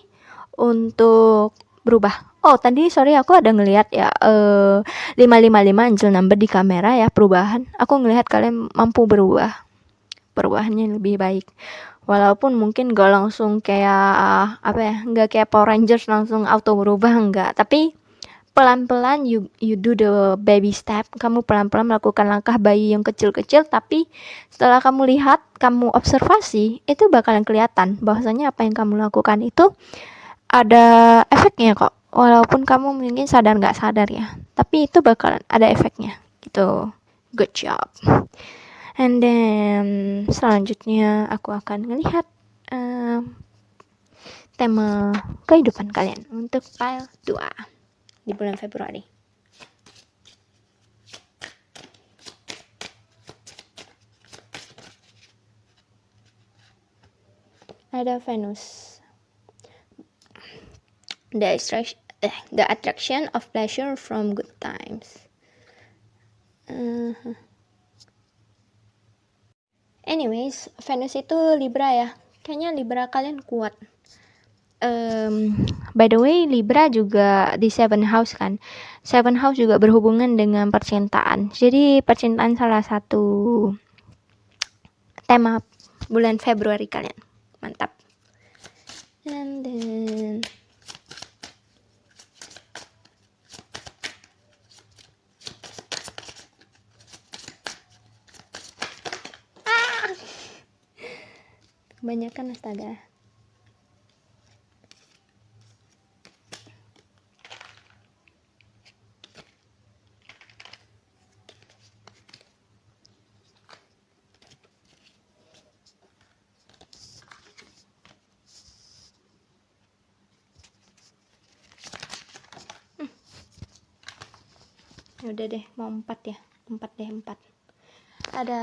untuk berubah. Oh tadi sorry, aku ada ngelihat ya 555 angel number di kamera ya, perubahan. Aku ngelihat kalian mampu berubah, perubahannya lebih baik. Walaupun mungkin gak langsung kayak gak kayak Power Rangers langsung auto berubah, enggak, tapi pelan-pelan you do the baby step, kamu pelan-pelan melakukan langkah bayi yang kecil-kecil, tapi setelah kamu lihat, kamu observasi, itu bakalan kelihatan bahwasanya apa yang kamu lakukan itu ada efeknya kok, walaupun kamu mungkin sadar gak sadar ya, tapi itu bakalan ada efeknya gitu. Good job. And then selanjutnya aku akan melihat tema kehidupan kalian untuk file 2 di bulan Februari. Ada Venus. The attraction of pleasure from good times. Anyways, Venus itu Libra ya. Kayaknya Libra kalian kuat. By the way, Libra juga di 7 house kan. 7 house juga berhubungan dengan percintaan. Jadi percintaan salah satu tema bulan Februari kalian. Mantap. And then kebanyakan astaga. Udah deh, mau 4 ya. 4 ada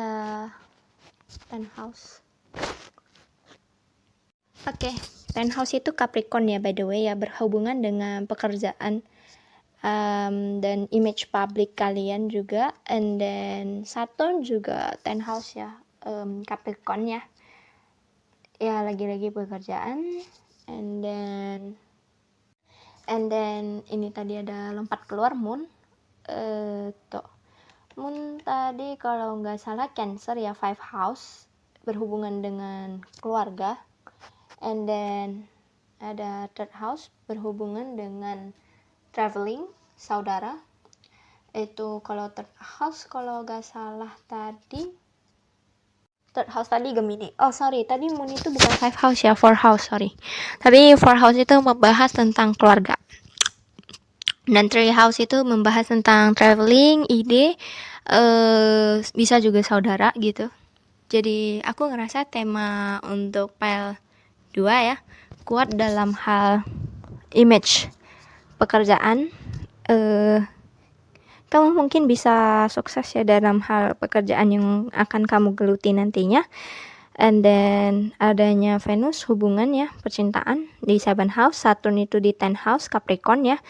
penthouse. Oke, penthouse itu Capricorn ya, by the way ya, berhubungan dengan pekerjaan dan image public kalian juga. And then Saturn juga penthouse ya, Capricorn ya. Ya lagi-lagi pekerjaan. And then ini tadi ada lompat keluar Moon. Tuh Moon tadi kalau nggak salah Cancer ya, 5 house, berhubungan dengan keluarga. And then ada 3rd house berhubungan dengan traveling, saudara. Itu kalau 3rd house kalau nggak salah tadi 3rd house tadi Gemini. Oh sorry, tadi Moon itu bukan 5 house ya, 4 house, sorry. Tapi 4 house itu membahas tentang keluarga. Dan 3 house itu membahas tentang traveling, ide, bisa juga saudara gitu. Jadi aku ngerasa tema untuk file 2 ya, kuat dalam hal image pekerjaan. Kamu mungkin bisa sukses ya dalam hal pekerjaan yang akan kamu geluti nantinya. And then adanya Venus hubungan ya, percintaan di 7 house, Saturn itu di 10 house Capricorn ya.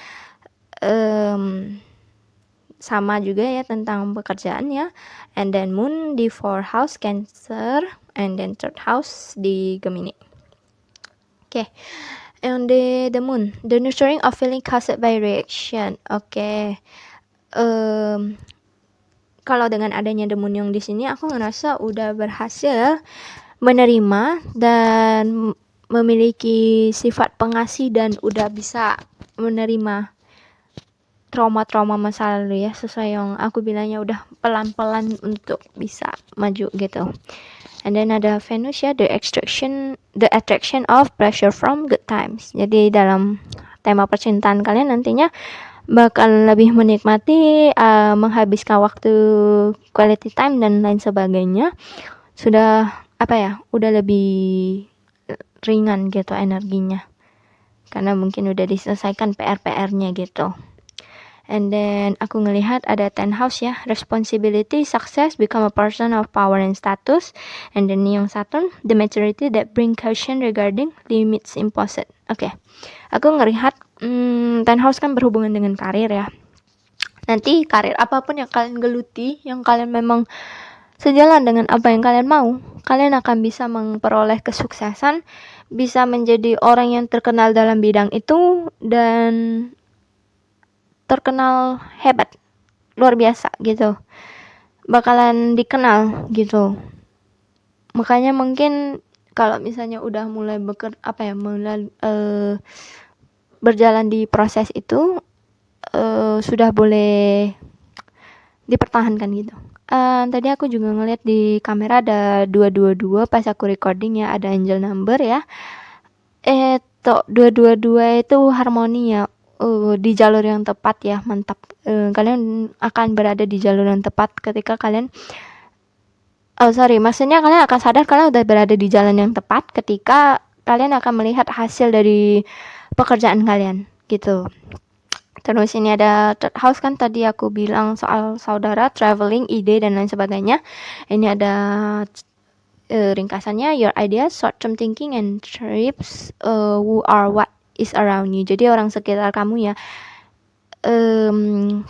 Sama juga ya tentang pekerjaan ya. And then Moon di 4 house Cancer, and then 3rd house di Gemini. Okay. And the Moon, the nurturing of feeling caused by reaction. Okay. Kalau dengan adanya the Moon yang di sini, aku ngerasa udah berhasil menerima dan memiliki sifat pengasih dan udah bisa menerima trauma-trauma masa lalu ya, sesuai yang aku bilangnya udah pelan-pelan untuk bisa maju gitu. And then ada Venus ya, the attraction of pleasure from good times. Jadi dalam tema percintaan kalian nantinya bakal lebih menikmati menghabiskan waktu quality time dan lain sebagainya. Sudah udah lebih ringan gitu energinya, karena mungkin udah diselesaikan PR-nya gitu. And then aku ngelihat ada 10 house ya, responsibility, success, become a person of power and status. And then yang Saturn, the maturity that bring caution regarding limits imposed. Oke. Aku ngelihat 10 house kan berhubungan dengan karir ya. Nanti karir apapun yang kalian geluti, yang kalian memang sejalan dengan apa yang kalian mau, kalian akan bisa memperoleh kesuksesan, bisa menjadi orang yang terkenal dalam bidang itu, dan terkenal hebat, luar biasa gitu, bakalan dikenal gitu. Makanya mungkin kalau misalnya udah mulai berjalan di proses itu, sudah boleh dipertahankan gitu. Tadi aku juga ngeliat di kamera ada 222 pas aku recording ya, ada angel number ya. 222 itu harmoni ya. Di jalur yang tepat ya, mantap. Kalian akan berada di jalur yang tepat ketika kalian maksudnya kalian akan sadar kalian udah berada di jalan yang tepat ketika kalian akan melihat hasil dari pekerjaan kalian gitu. Terus ini ada 3rd house kan, tadi aku bilang soal saudara, traveling, ide dan lain sebagainya. Ini ada ringkasannya, your ideas, short term thinking and trips, who are what is around you. Jadi orang sekitar kamu ya,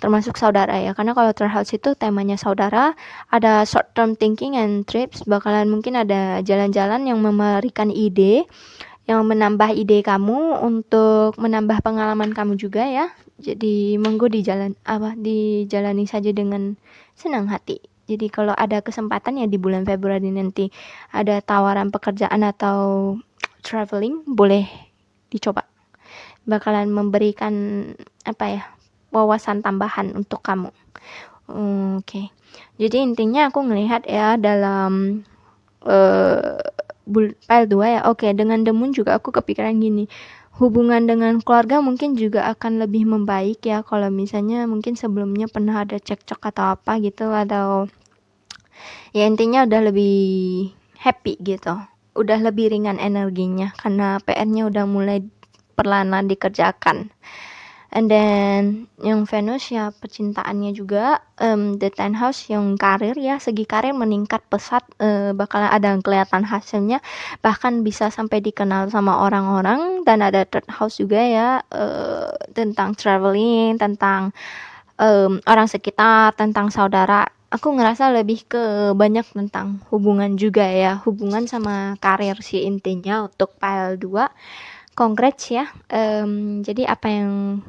termasuk saudara ya, karena kalau 3rd house itu temanya saudara, ada short term thinking and trips, bakalan mungkin ada jalan-jalan yang memberikan ide, yang menambah ide kamu untuk menambah pengalaman kamu juga ya. Jadi monggo dijalani saja dengan senang hati. Jadi kalau ada kesempatan ya di bulan Februari nanti ada tawaran pekerjaan atau traveling, boleh dicoba. Bakalan memberikan wawasan tambahan untuk kamu. Oke. Jadi intinya aku ngelihat ya dalam file 2 ya. Oke, dengan The Moon juga aku kepikiran gini. Hubungan dengan keluarga mungkin juga akan lebih membaik ya kalau misalnya mungkin sebelumnya pernah ada cekcok atau apa gitu, atau ya intinya udah lebih happy gitu, udah lebih ringan energinya karena PR-nya udah mulai perlahan dikerjakan. And then yang Venus ya percintaannya juga, the 10th house yang karir ya, segi karir meningkat pesat, bakalan ada kelihatan hasilnya, bahkan bisa sampai dikenal sama orang-orang. Dan ada 3rd house juga ya, tentang traveling, tentang orang sekitar, tentang saudara. Aku ngerasa lebih ke banyak tentang hubungan juga ya, hubungan sama karir sih intinya untuk file 2. Congrats ya. Jadi apa yang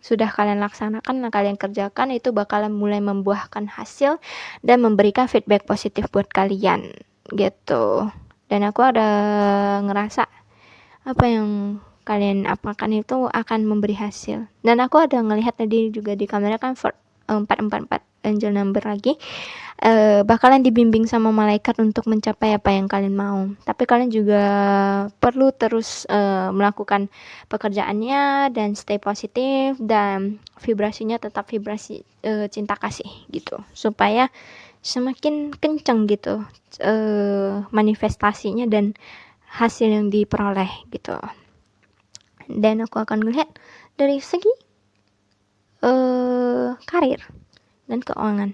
sudah kalian laksanakan, kalian kerjakan itu bakalan mulai membuahkan hasil dan memberikan feedback positif buat kalian gitu. Dan aku ada ngerasa apa yang kalian apakan itu akan memberi hasil. Dan aku ada ngelihat tadi juga di kamera kan 444 angel number lagi, bakalan dibimbing sama malaikat untuk mencapai apa yang kalian mau. Tapi kalian juga perlu terus melakukan pekerjaannya dan stay positif dan vibrasinya tetap vibrasi cinta kasih gitu, supaya semakin kenceng gitu manifestasinya dan hasil yang diperoleh gitu. Dan aku akan melihat dari segi karir dan keuangan.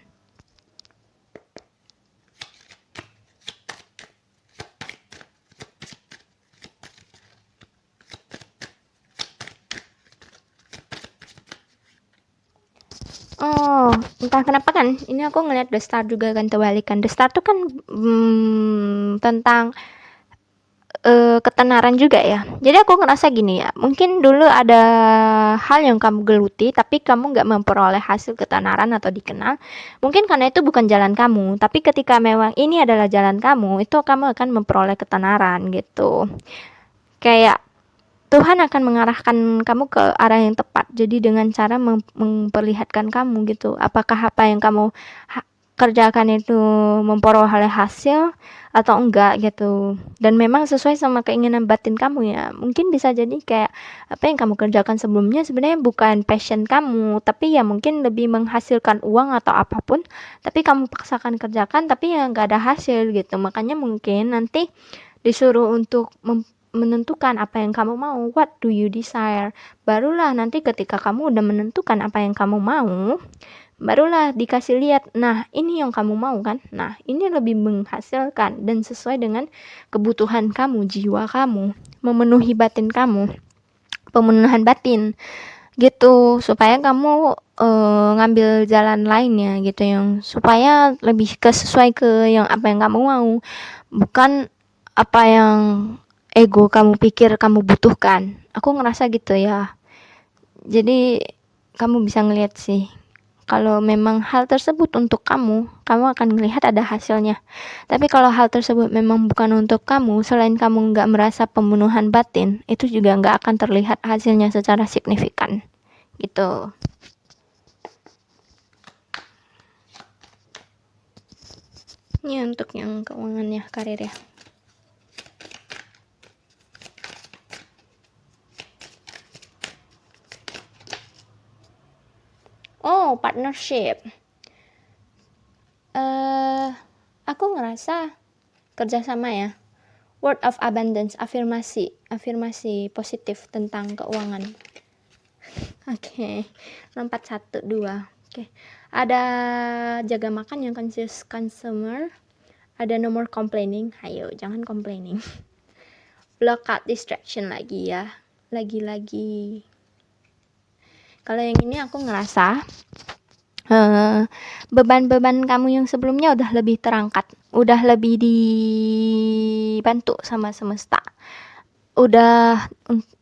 Oh, entah kenapa kan ini aku ngeliat The Star juga kan terbalikan. The Star tuh kan tentang ketenaran juga ya. Jadi aku ngerasa gini ya, mungkin dulu ada hal yang kamu geluti tapi kamu nggak memperoleh hasil ketenaran atau dikenal, mungkin karena itu bukan jalan kamu. Tapi ketika memang ini adalah jalan kamu, itu kamu akan memperoleh ketenaran gitu. Kayak Tuhan akan mengarahkan kamu ke arah yang tepat. Jadi dengan cara memperlihatkan kamu gitu, apakah apa yang kamu kerjakan itu memperoleh hasil atau enggak gitu. Dan memang sesuai sama keinginan batin kamu ya. Mungkin bisa jadi kayak apa yang kamu kerjakan sebelumnya sebenarnya bukan passion kamu, tapi ya mungkin lebih menghasilkan uang atau apapun, tapi kamu paksakan kerjakan tapi ya nggak ada hasil gitu. Makanya mungkin nanti disuruh untuk menentukan apa yang kamu mau, what do you desire. Barulah nanti ketika kamu udah menentukan apa yang kamu mau, barulah dikasih lihat, nah ini yang kamu mau kan, nah ini lebih menghasilkan dan sesuai dengan kebutuhan kamu, jiwa kamu, memenuhi batin kamu, pemenuhan batin gitu, supaya kamu ngambil jalan lainnya gitu, yang supaya lebih sesuai ke yang apa yang kamu mau, bukan apa yang ego kamu pikir kamu butuhkan. Aku ngerasa gitu ya. Jadi kamu bisa ngeliat sih, kalau memang hal tersebut untuk kamu, kamu akan melihat ada hasilnya. Tapi kalau hal tersebut memang bukan untuk kamu, selain kamu nggak merasa pemenuhan batin, itu juga nggak akan terlihat hasilnya secara signifikan gitu. Ini untuk yang keuangannya, karir ya. Oh, partnership. Aku ngerasa kerjasama ya. Word of abundance, afirmasi positif tentang keuangan. Oke, lompat 1, 2. Oke. Ada jaga makan yang conscious consumer. Ada no more complaining. Ayo, jangan complaining. Block out distraction lagi ya. Lagi-lagi. Kalau yang ini aku ngerasa beban-beban kamu yang sebelumnya udah lebih terangkat, udah lebih dibantu sama semesta, udah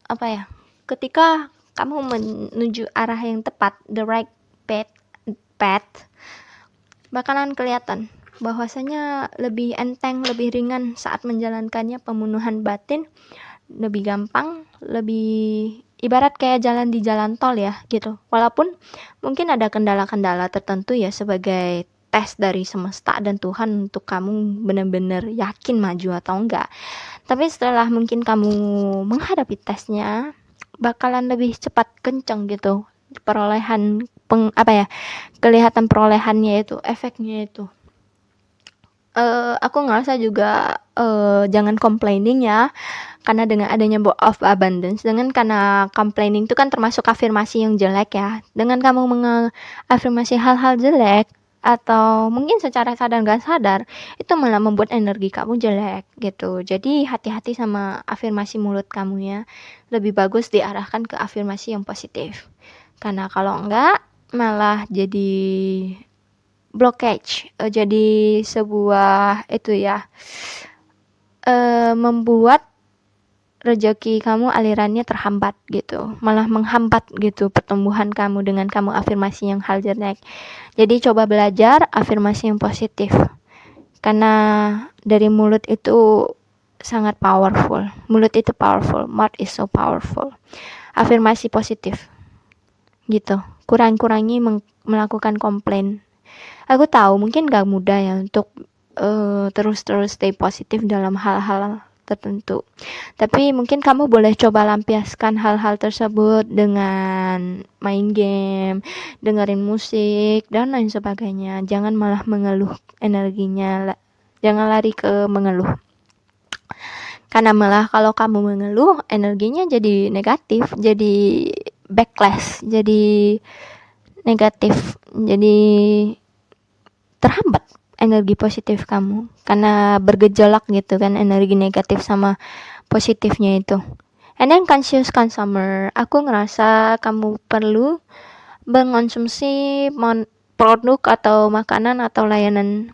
apa ya, ketika kamu menuju arah yang tepat, the right path, bakalan kelihatan bahwasanya lebih enteng, lebih ringan saat menjalankannya, pemenuhan batin lebih gampang, lebih ibarat kayak jalan di jalan tol ya gitu. Walaupun mungkin ada kendala-kendala tertentu ya sebagai tes dari semesta dan Tuhan untuk kamu benar-benar yakin maju atau enggak. Tapi setelah mungkin kamu menghadapi tesnya, bakalan lebih cepat kenceng gitu perolehan kelihatan perolehannya itu, efeknya itu. Aku ngerasa juga jangan complaining ya, karena dengan adanya book of abundance, karena complaining itu kan termasuk afirmasi yang jelek ya. Dengan kamu mengafirmasi hal-hal jelek atau mungkin secara sadar gak sadar, itu malah membuat energi kamu jelek gitu. Jadi hati-hati sama afirmasi mulut kamu ya. Lebih bagus diarahkan ke afirmasi yang positif. Karena kalau enggak malah jadi blockage, jadi sebuah itu ya, membuat rezeki kamu alirannya terhambat gitu, malah menghambat gitu pertumbuhan kamu dengan kamu afirmasi yang hal jelek. Jadi coba belajar afirmasi yang positif, karena dari mulut itu sangat powerful. Mulut itu powerful, mouth is so powerful. Afirmasi positif gitu, kurang-kurangi melakukan komplain. Aku tahu mungkin gak mudah ya untuk terus-terus stay positif dalam hal-hal tertentu. Tapi mungkin kamu boleh coba lampiaskan hal-hal tersebut dengan main game, dengerin musik, dan lain sebagainya. Jangan malah mengeluh energinya. Jangan lari ke mengeluh. Karena malah kalau kamu mengeluh, energinya jadi negatif, jadi backlash, jadi negatif, jadi terhambat energi positif kamu karena bergejolak gitu kan energi negatif sama positifnya itu. And then conscious consumer, aku ngerasa kamu perlu mengonsumsi produk atau makanan atau layanan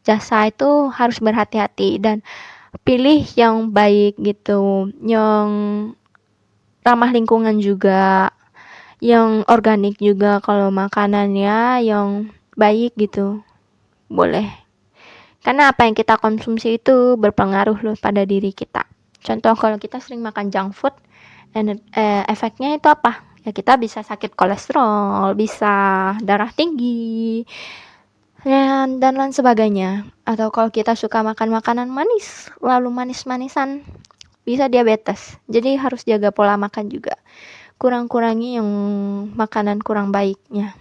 jasa itu harus berhati-hati dan pilih yang baik gitu, yang ramah lingkungan juga, yang organik juga kalau makanannya yang baik gitu. Boleh. Karena apa yang kita konsumsi itu berpengaruh loh pada diri kita. Contoh kalau kita sering makan junk food, efeknya itu apa? Ya kita bisa sakit kolesterol, bisa darah tinggi, dan lain sebagainya. Atau kalau kita suka makan makanan manis, lalu manis-manisan, bisa diabetes. Jadi harus jaga pola makan juga. Kurang-kurangi yang makanan kurang baiknya.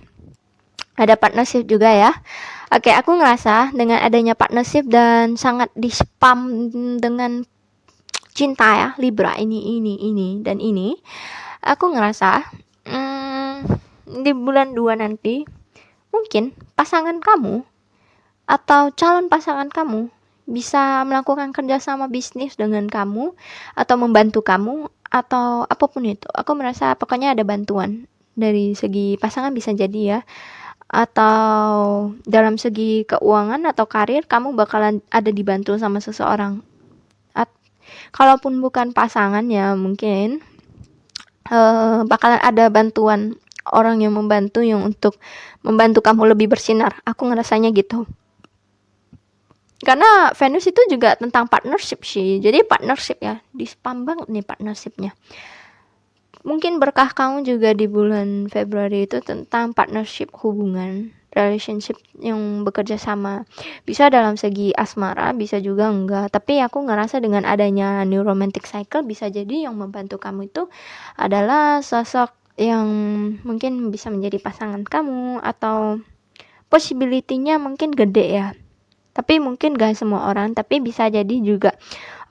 Ada partnership juga ya. Oke, aku ngerasa dengan adanya partnership dan sangat di-spam dengan cinta ya, Libra ini, dan ini. Aku ngerasa di bulan 2 nanti, mungkin pasangan kamu atau calon pasangan kamu bisa melakukan kerjasama bisnis dengan kamu atau membantu kamu atau apapun itu. Aku merasa pokoknya ada bantuan dari segi pasangan bisa jadi ya, atau dalam segi keuangan atau karir kamu bakalan ada dibantu sama seseorang. Kalaupun bukan pasangan ya mungkin bakalan ada bantuan orang yang membantu yang untuk membantu kamu lebih bersinar. Aku ngerasanya gitu. Karena Venus itu juga tentang partnership sih. Jadi partnership ya, di spam banget nih partnershipnya. Mungkin berkah kamu juga di bulan Februari itu tentang partnership, hubungan, relationship yang bekerja sama. Bisa dalam segi asmara, bisa juga enggak. Tapi aku ngerasa dengan adanya new romantic cycle bisa jadi yang membantu kamu itu adalah sosok yang mungkin bisa menjadi pasangan kamu atau possibility-nya mungkin gede ya. Tapi mungkin gak semua orang, tapi bisa jadi juga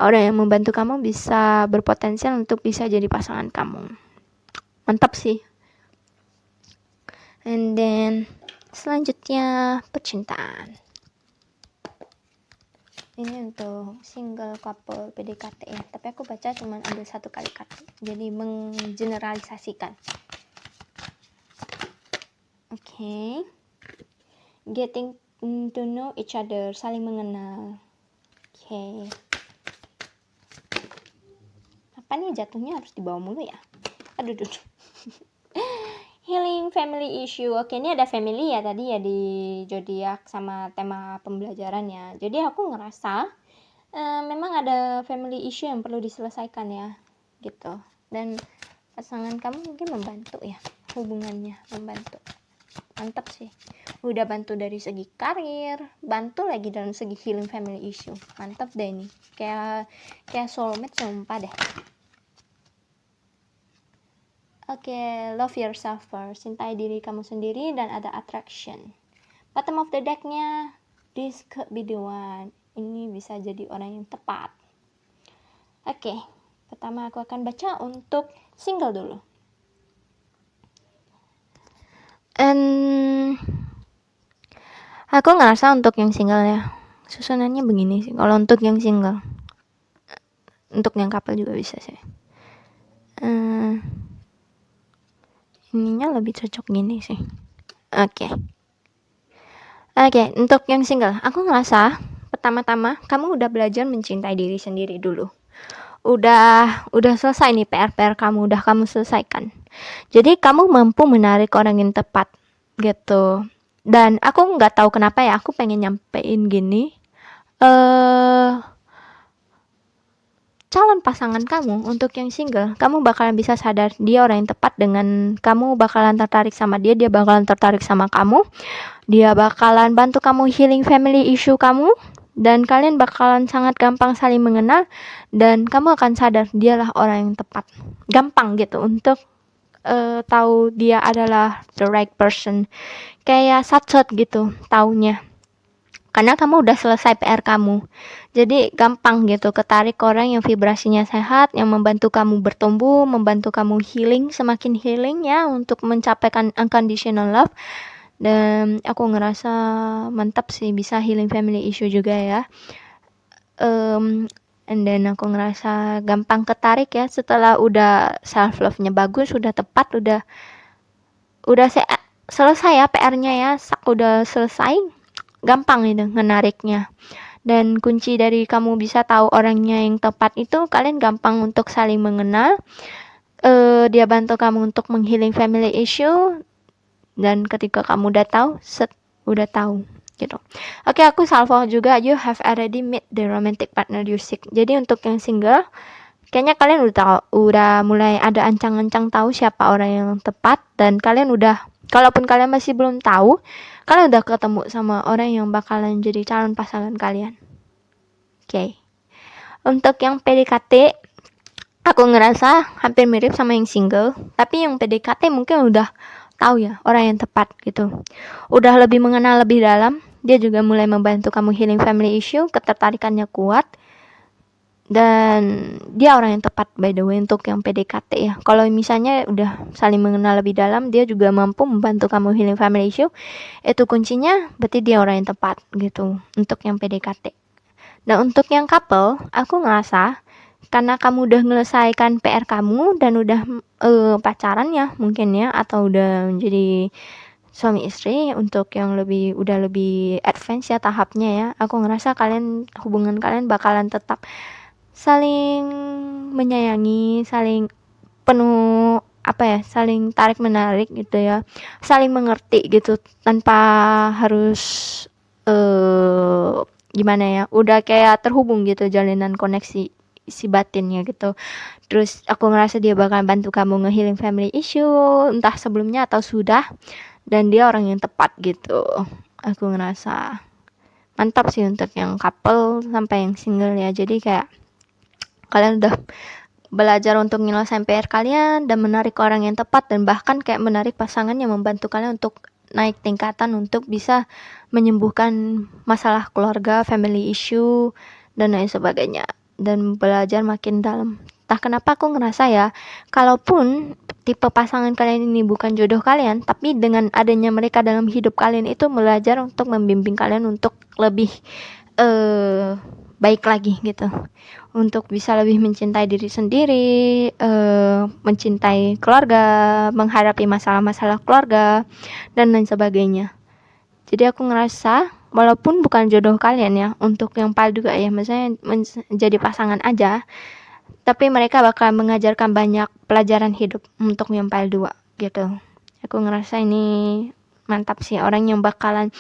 orang yang membantu kamu bisa berpotensial untuk bisa jadi pasangan kamu. Mantap sih. And then selanjutnya percintaan. Ini untuk single couple PDKT ya, tapi aku baca cuma ambil satu kali kartu, jadi menggeneralisasikan. Okay. Getting to know each other, saling mengenal. Okay. Apa nih jatuhnya harus dibawa mulu ya? Aduh. Healing family issue. Oke, ini ada family ya tadi ya di zodiak sama tema pembelajarannya. Jadi aku ngerasa memang ada family issue yang perlu diselesaikan ya. gitu. Dan pasangan kamu mungkin membantu ya, hubungannya membantu. Mantap sih, udah bantu dari segi karir, bantu lagi dalam segi healing family issue. Mantap deh ini, kayak soulmate sumpah deh. Oke, love yourself first, cintai diri kamu sendiri, dan ada attraction. Bottom of the decknya, this could be the one. Ini bisa jadi orang yang tepat. Oke, pertama aku akan baca untuk single dulu. And aku ngerasa untuk yang single ya, susunannya begini sih. Kalau untuk yang single, untuk yang couple juga bisa sih. Ininya lebih cocok gini sih. Oke, untuk yang single, aku ngerasa pertama-tama kamu udah belajar mencintai diri sendiri dulu. Udah selesai nih PR kamu, udah kamu selesaikan. Jadi kamu mampu menarik orang yang tepat gitu. Dan aku nggak tahu kenapa ya, aku pengen nyampein gini. Calon pasangan kamu untuk yang single, kamu bakalan bisa sadar dia orang yang tepat dengan kamu, bakalan tertarik sama dia, dia bakalan tertarik sama kamu, dia bakalan bantu kamu healing family issue kamu, dan kalian bakalan sangat gampang saling mengenal, dan kamu akan sadar dialah orang yang tepat. Gampang gitu untuk tahu dia adalah the right person, kayak sat-sat gitu taunya, karena kamu udah selesai PR kamu. Jadi gampang gitu ketarik orang yang vibrasinya sehat, yang membantu kamu bertumbuh, membantu kamu healing, semakin healing ya, untuk mencapaikan unconditional love. Dan aku ngerasa mantap sih bisa healing family issue juga ya. And then aku ngerasa gampang ketarik ya, setelah udah self love-nya bagus, udah tepat, udah selesai ya PR-nya ya, udah selesai, gampang itu menariknya. Dan kunci dari kamu bisa tahu orangnya yang tepat itu, kalian gampang untuk saling mengenal. Dia bantu kamu untuk menghealing family issue, dan ketika kamu udah tahu gitu. Oke, aku salvo juga, you have already met the romantic partner you seek. Jadi untuk yang single, kayaknya kalian udah mulai ada ancang-ancang tahu siapa orang yang tepat, dan kalian udah, kalaupun kalian masih belum tahu, kalian udah ketemu sama orang yang bakalan jadi calon pasangan kalian. Oke. Untuk yang PDKT, aku ngerasa hampir mirip sama yang single, tapi yang PDKT mungkin udah tahu ya orang yang tepat gitu. Udah lebih mengenal lebih dalam, dia juga mulai membantu kamu healing family issue, ketertarikannya kuat, dan dia orang yang tepat by the way untuk yang PDKT ya. Kalau misalnya udah saling mengenal lebih dalam, dia juga mampu membantu kamu healing family issue, itu kuncinya berarti dia orang yang tepat gitu untuk yang PDKT. Dan untuk yang couple, aku ngerasa karena kamu udah menyelesaikan PR kamu dan udah pacaran ya mungkin ya, atau udah menjadi suami istri, untuk yang udah lebih advance ya tahapnya ya, aku ngerasa hubungan kalian bakalan tetap saling menyayangi, saling penuh saling tarik menarik gitu ya, saling mengerti gitu, tanpa harus gimana ya, udah kayak terhubung gitu jalinan koneksi si batinnya gitu. Terus aku ngerasa dia bakal bantu kamu nge-healing family issue, entah sebelumnya atau sudah, dan dia orang yang tepat gitu. Aku ngerasa mantap sih untuk yang couple sampai yang single ya. Jadi kayak kalian udah belajar untuk menyelesaikan PR kalian dan menarik orang yang tepat, dan bahkan kayak menarik pasangan yang membantu kalian untuk naik tingkatan untuk bisa menyembuhkan masalah keluarga, family issue, dan lain sebagainya, dan belajar makin dalam. Entah kenapa aku ngerasa ya, kalaupun tipe pasangan kalian ini bukan jodoh kalian, tapi dengan adanya mereka dalam hidup kalian itu belajar untuk membimbing kalian untuk lebih baik lagi gitu, untuk bisa lebih mencintai diri sendiri, mencintai keluarga, menghadapi masalah-masalah keluarga, dan lain sebagainya. Jadi aku ngerasa walaupun bukan jodoh kalian ya, untuk yang PAL juga ya, misalnya menjadi pasangan aja, tapi mereka bakal mengajarkan banyak pelajaran hidup untuk yang PAL 2 gitu. Aku ngerasa ini mantap sih, orang yang bakalan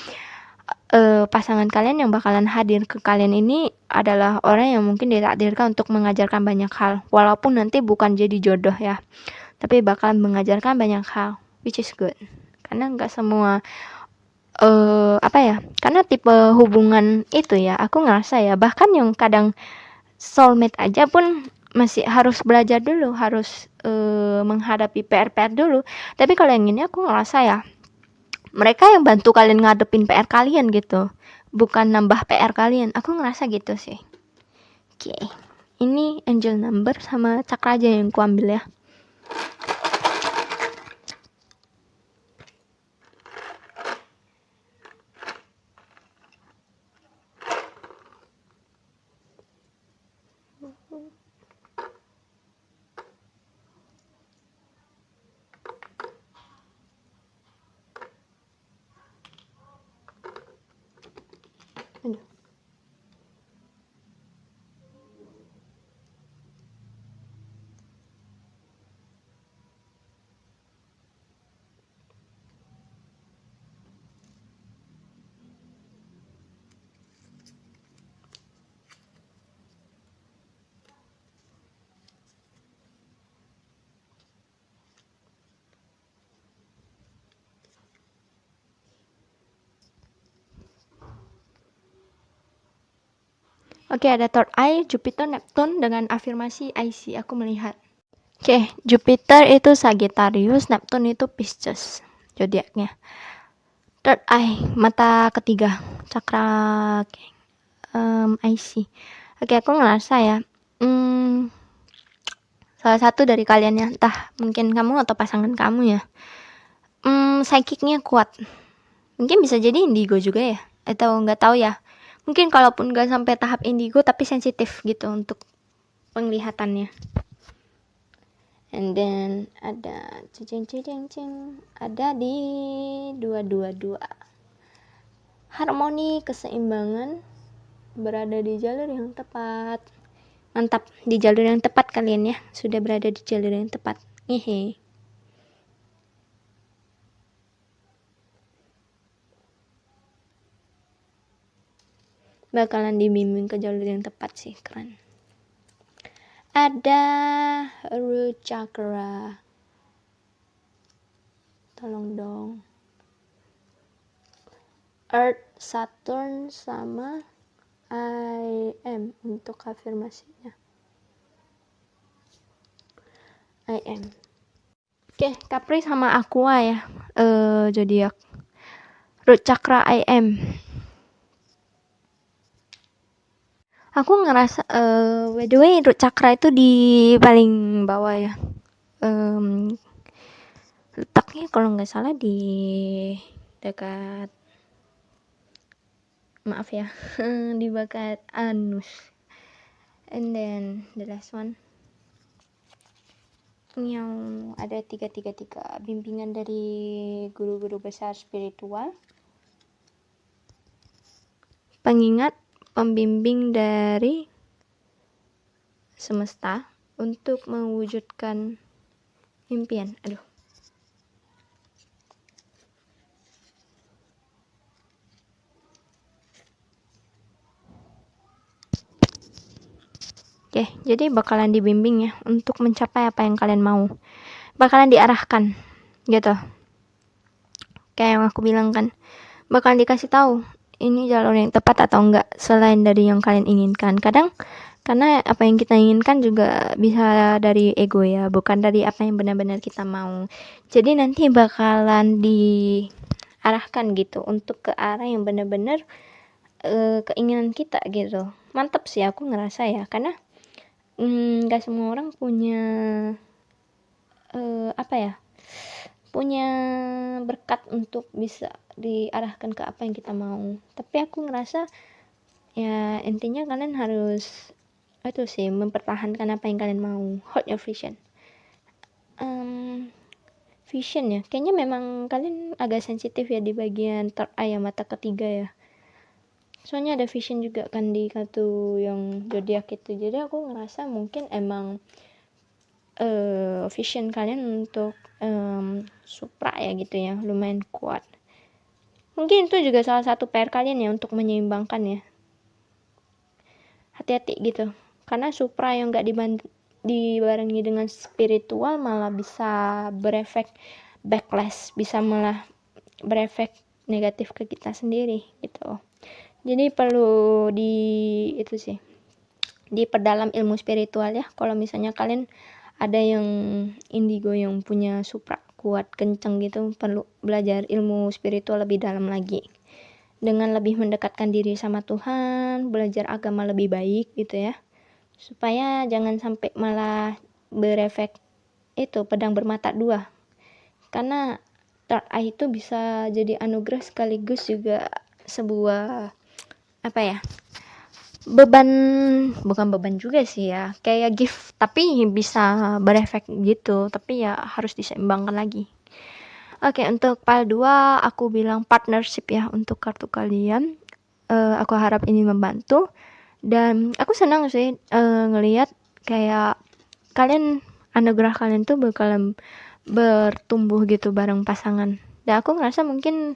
pasangan kalian yang bakalan hadir ke kalian ini adalah orang yang mungkin ditakdirkan untuk mengajarkan banyak hal, walaupun nanti bukan jadi jodoh ya, tapi bakalan mengajarkan banyak hal, which is good. Karena nggak semua karena tipe hubungan itu ya, aku ngerasa ya, bahkan yang kadang soulmate aja pun masih harus belajar dulu, harus menghadapi PR-PR dulu. Tapi kalau yang ini aku ngerasa ya, mereka yang bantu kalian ngadepin PR kalian gitu, bukan nambah PR kalian. Aku ngerasa gitu sih. Oke, ini angel number sama cakra aja yang ku ambil ya. Aduh. Oke, ada third eye, Jupiter, Neptune dengan afirmasi I see, aku melihat. Oke, Jupiter itu Sagittarius, Neptune itu Pisces, zodiaknya. Third eye, mata ketiga, cakra I see. Oke, aku ngerasa ya, salah satu dari kalian ya, entah mungkin kamu atau pasangan kamu ya, psychic-nya kuat. Mungkin bisa jadi indigo juga ya, atau nggak tahu ya. Mungkin kalaupun nggak sampai tahap indigo tapi sensitif gitu untuk penglihatannya. And then ada ada di 222. Harmoni, keseimbangan, berada di jalur yang tepat. Mantap, di jalur yang tepat kalian ya, sudah berada di jalur yang tepat. Hehe. Bakalan dibimbing ke jalur yang tepat sih, keren. Ada root chakra, tolong dong. Earth, Saturn, sama I am untuk afirmasinya. I am. Oke, Capri sama Aqua ya, zodiak. Root chakra I am. Aku ngerasa by the way root chakra itu di paling bawah ya. Letaknya kalau nggak salah di dekat, maaf ya, di dekat anus. And then the last one yang ada 333, bimbingan dari guru-guru besar spiritual, pengingat, pembimbing dari semesta untuk mewujudkan impian. Aduh. Oke, jadi bakalan dibimbing ya untuk mencapai apa yang kalian mau. Bakalan diarahkan gitu. Kayak yang aku bilang kan, bakalan dikasih tahu ini jalur yang tepat atau enggak selain dari yang kalian inginkan. Kadang karena apa yang kita inginkan juga bisa dari ego ya, bukan dari apa yang benar-benar kita mau. Jadi nanti bakalan diarahkan gitu untuk ke arah yang benar-benar keinginan kita gitu. Mantap sih aku ngerasa ya, karena gak semua orang punya punya berkat untuk bisa diarahkan ke apa yang kita mau. Tapi aku ngerasa ya intinya kalian harus itu sih, mempertahankan apa yang kalian mau. Hold your vision. Vision ya, kayaknya memang kalian agak sensitif ya di bagian third eye, mata ketiga ya. Soalnya ada vision juga kan di kartu yang zodiak itu. Jadi aku ngerasa mungkin emang vision kalian untuk supra ya gitu ya, lumayan kuat. Mungkin itu juga salah satu PR kalian ya untuk menyeimbangkan ya. Hati-hati gitu. Karena supra yang gak dibarengi dengan spiritual malah bisa berefek backlash, bisa malah berefek negatif ke kita sendiri gitu. Jadi perlu itu sih, diperdalam ilmu spiritual ya. Kalau misalnya kalian ada yang indigo yang punya supra kuat kenceng gitu, perlu belajar ilmu spiritual lebih dalam lagi, dengan lebih mendekatkan diri sama Tuhan, belajar agama lebih baik gitu ya, supaya jangan sampai malah berefek itu pedang bermata dua. Karena third eye itu bisa jadi anugerah sekaligus juga sebuah apa ya, bukan beban juga sih ya, kayak gift tapi bisa berefek gitu, tapi ya harus diseimbangkan lagi. Oke, untuk pile 2 aku bilang partnership ya untuk kartu kalian. Aku harap ini membantu, dan aku senang sih ngelihat kayak kalian, anugerah kalian tuh bakalan bertumbuh gitu bareng pasangan. Dan aku ngerasa mungkin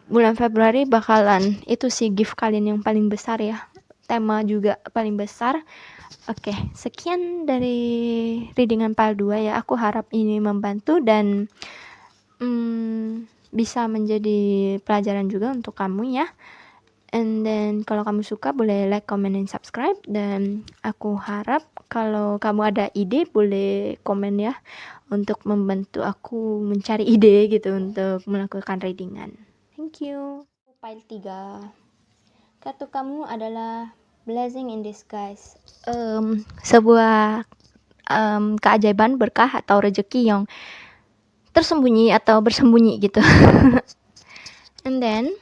bulan Februari bakalan itu sih gift kalian yang paling besar ya, tema juga paling besar. Oke, sekian dari readingan pile 2 ya. Aku harap ini membantu dan bisa menjadi pelajaran juga untuk kamu ya. And then kalau kamu suka boleh like, comment, dan subscribe. Dan aku harap kalau kamu ada ide boleh komen ya, untuk membantu aku mencari ide gitu untuk melakukan readingan. Thank you. Pile 3. Kartu kamu adalah blessing in disguise. Sebuah keajaiban, berkah atau rezeki yang tersembunyi atau bersembunyi gitu. And then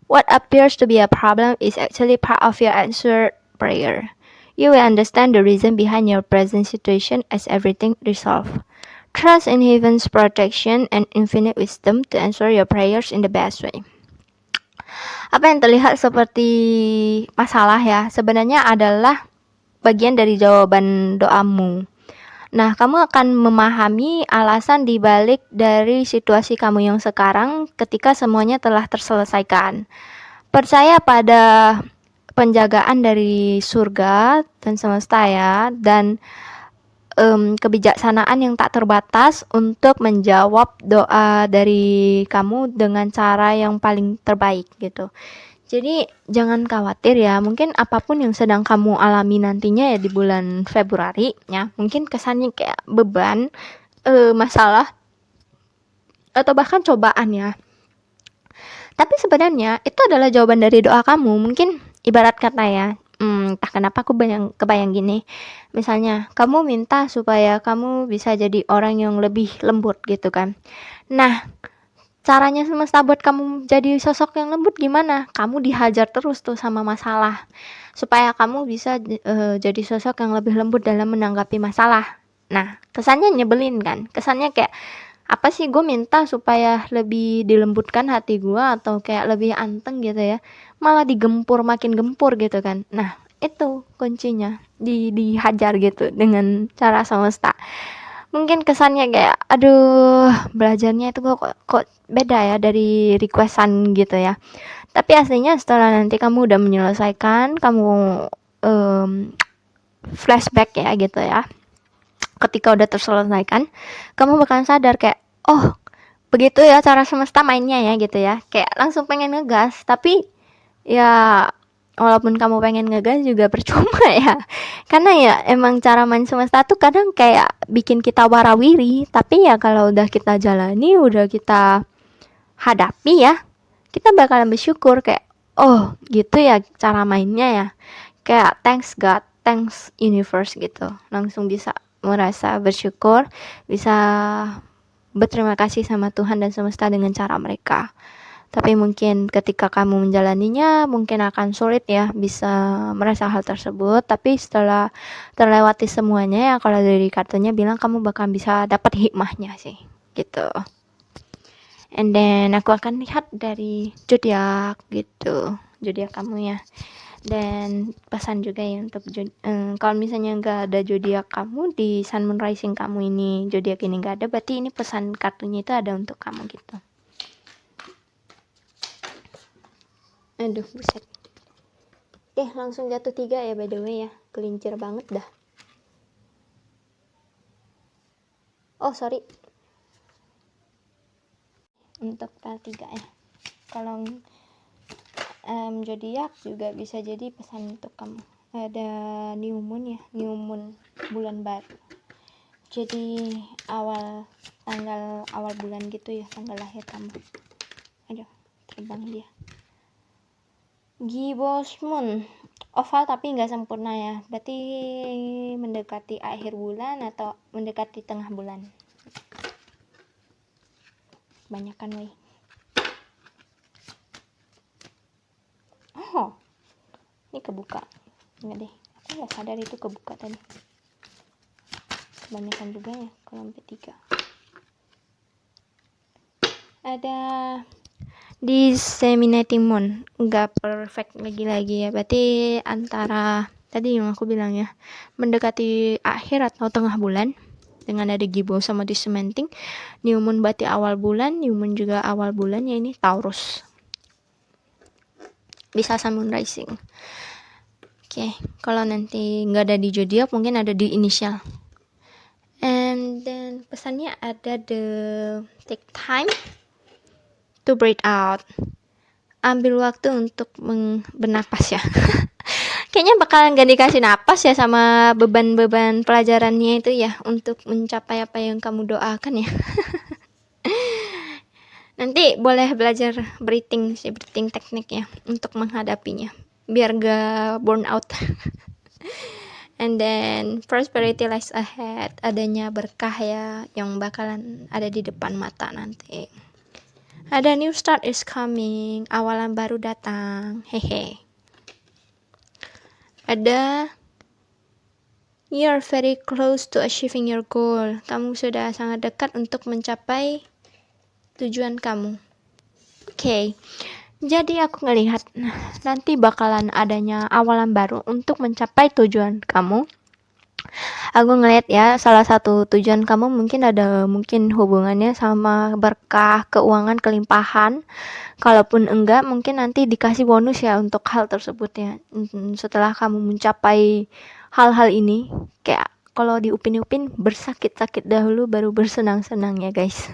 what appears to be a problem is actually part of your answered prayer. You will understand the reason behind your present situation as everything resolved. Trust in heaven's protection and infinite wisdom to answer your prayers in the best way. Apa yang terlihat seperti masalah ya, sebenarnya adalah bagian dari jawaban doamu. Nah, kamu akan memahami alasan dibalik dari situasi kamu yang sekarang ketika semuanya telah terselesaikan. Percaya pada penjagaan dari surga dan semesta ya, dan kebijaksanaan yang tak terbatas untuk menjawab doa dari kamu dengan cara yang paling terbaik gitu. Jadi jangan khawatir ya, mungkin apapun yang sedang kamu alami nantinya ya di bulan Februari ya, mungkin kesannya kayak beban, masalah, atau bahkan cobaan ya. Tapi sebenarnya itu adalah jawaban dari doa kamu. Mungkin ibarat kata ya, entah kenapa aku kebayang gini. Misalnya kamu minta supaya kamu bisa jadi orang yang lebih lembut gitu kan. Nah, caranya semesta buat kamu jadi sosok yang lembut gimana? Kamu dihajar terus tuh sama masalah, supaya kamu bisa jadi sosok yang lebih lembut dalam menanggapi masalah. Nah, kesannya nyebelin kan? Kesannya kayak, apa sih, gue minta supaya lebih dilembutkan hati gue atau kayak lebih anteng gitu ya, malah digempur, makin gempur gitu kan. Nah, itu kuncinya, dihajar gitu dengan cara semesta. Mungkin kesannya kayak, aduh, belajarnya itu kok beda ya dari requestan gitu ya. Tapi aslinya setelah nanti kamu udah menyelesaikan, kamu flashback ya gitu ya, ketika udah terselesaikan, kamu bakalan sadar kayak, oh begitu ya cara semesta mainnya ya gitu ya. Kayak langsung pengen ngegas, tapi ya walaupun kamu pengen ngegas juga percuma ya. Karena ya emang cara main semesta tuh kadang kayak bikin kita warawiri, tapi ya kalau udah kita jalani, udah kita hadapi ya, kita bakalan bersyukur kayak, oh gitu ya cara mainnya ya. Kayak thanks God, thanks universe gitu. Langsung bisa merasa bersyukur, bisa berterima kasih sama Tuhan dan semesta dengan cara mereka. Tapi mungkin ketika kamu menjalaninya mungkin akan sulit ya bisa merasa hal tersebut. Tapi setelah terlewati semuanya ya, kalau dari kartunya bilang kamu bakal bisa dapat hikmahnya sih gitu. And then aku akan lihat dari zodiak gitu, zodiak kamu ya. Dan pesan juga ya untuk kalau misalnya nggak ada zodiak kamu di Sun Moon Rising kamu ini, zodiak ini nggak ada, berarti ini pesan kartunya itu ada untuk kamu gitu. Aduh, buset. Oke, langsung jatuh 3 ya by the way ya. Kelincir banget dah. Oh, sorry. Untuk part 3 ya. Kalau zodiak juga bisa jadi pesan untuk kamu. Ada new moon ya, new moon bulan baru. Jadi tanggal awal bulan gitu ya, tanggal lahir kamu. Aduh, terbang dia. Gibbous moon, oval tapi nggak sempurna ya. Berarti mendekati akhir bulan atau mendekati tengah bulan. Banyakan weh. Oh, ini kebuka. Enggak deh, aku nggak sadar itu kebuka tadi. Kebanyakan juga ya kalau sampai 3. Ada disseminating moon, nggak perfect lagi ya. Berarti antara tadi yang aku bilang ya, mendekati akhir atau tengah bulan. Dengan ada gibbous sama disseminating. New moon berarti awal bulan, new moon juga awal bulan ya, ini Taurus. Bisa sun rising. Oke, kalau nanti nggak ada di zodiak, mungkin ada di initial. And then pesannya ada take time to breathe out. Ambil waktu untuk bernapas ya. Kayaknya bakalan gak dikasih napas ya sama beban-beban pelajarannya itu ya, untuk mencapai apa yang kamu doakan ya. Nanti boleh belajar breathing teknik ya untuk menghadapinya biar gak burn out. And then prosperity lies ahead, adanya berkah ya yang bakalan ada di depan mata nanti. Ada new start is coming, awalan baru datang. Hehe. Ada you're very close to achieving your goal. Kamu sudah sangat dekat untuk mencapai tujuan kamu. Oke. Jadi aku ngelihat nanti bakalan adanya awalan baru untuk mencapai tujuan kamu. Aku ngelihat ya, salah satu tujuan kamu mungkin hubungannya sama berkah, keuangan, kelimpahan. Kalaupun enggak, mungkin nanti dikasih bonus ya untuk hal tersebut ya. Setelah kamu mencapai hal-hal ini, kayak kalau di Upin bersakit-sakit dahulu baru bersenang-senang ya guys.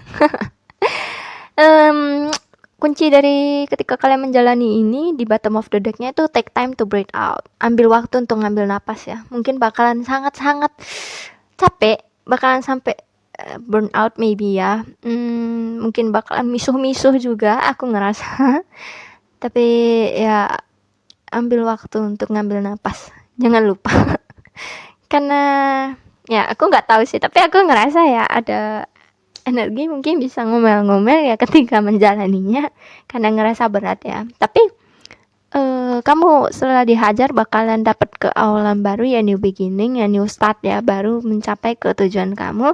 Kunci dari ketika kalian menjalani ini di bottom of the deck-nya itu take time to breathe out. Ambil waktu untuk ngambil napas ya. Mungkin bakalan sangat-sangat capek, bakalan sampai burn out maybe ya. Mungkin bakalan misuh-misuh juga aku ngerasa. Tapi ya ambil waktu untuk ngambil napas. Jangan lupa. Karena ya aku nggak tahu sih, tapi aku ngerasa ya ada energi mungkin bisa ngomel-ngomel ya ketika menjalaninya karena ngerasa berat ya. Tapi kamu setelah dihajar bakalan dapat keawalan baru ya, new beginning ya, new start ya, baru mencapai ke tujuan kamu.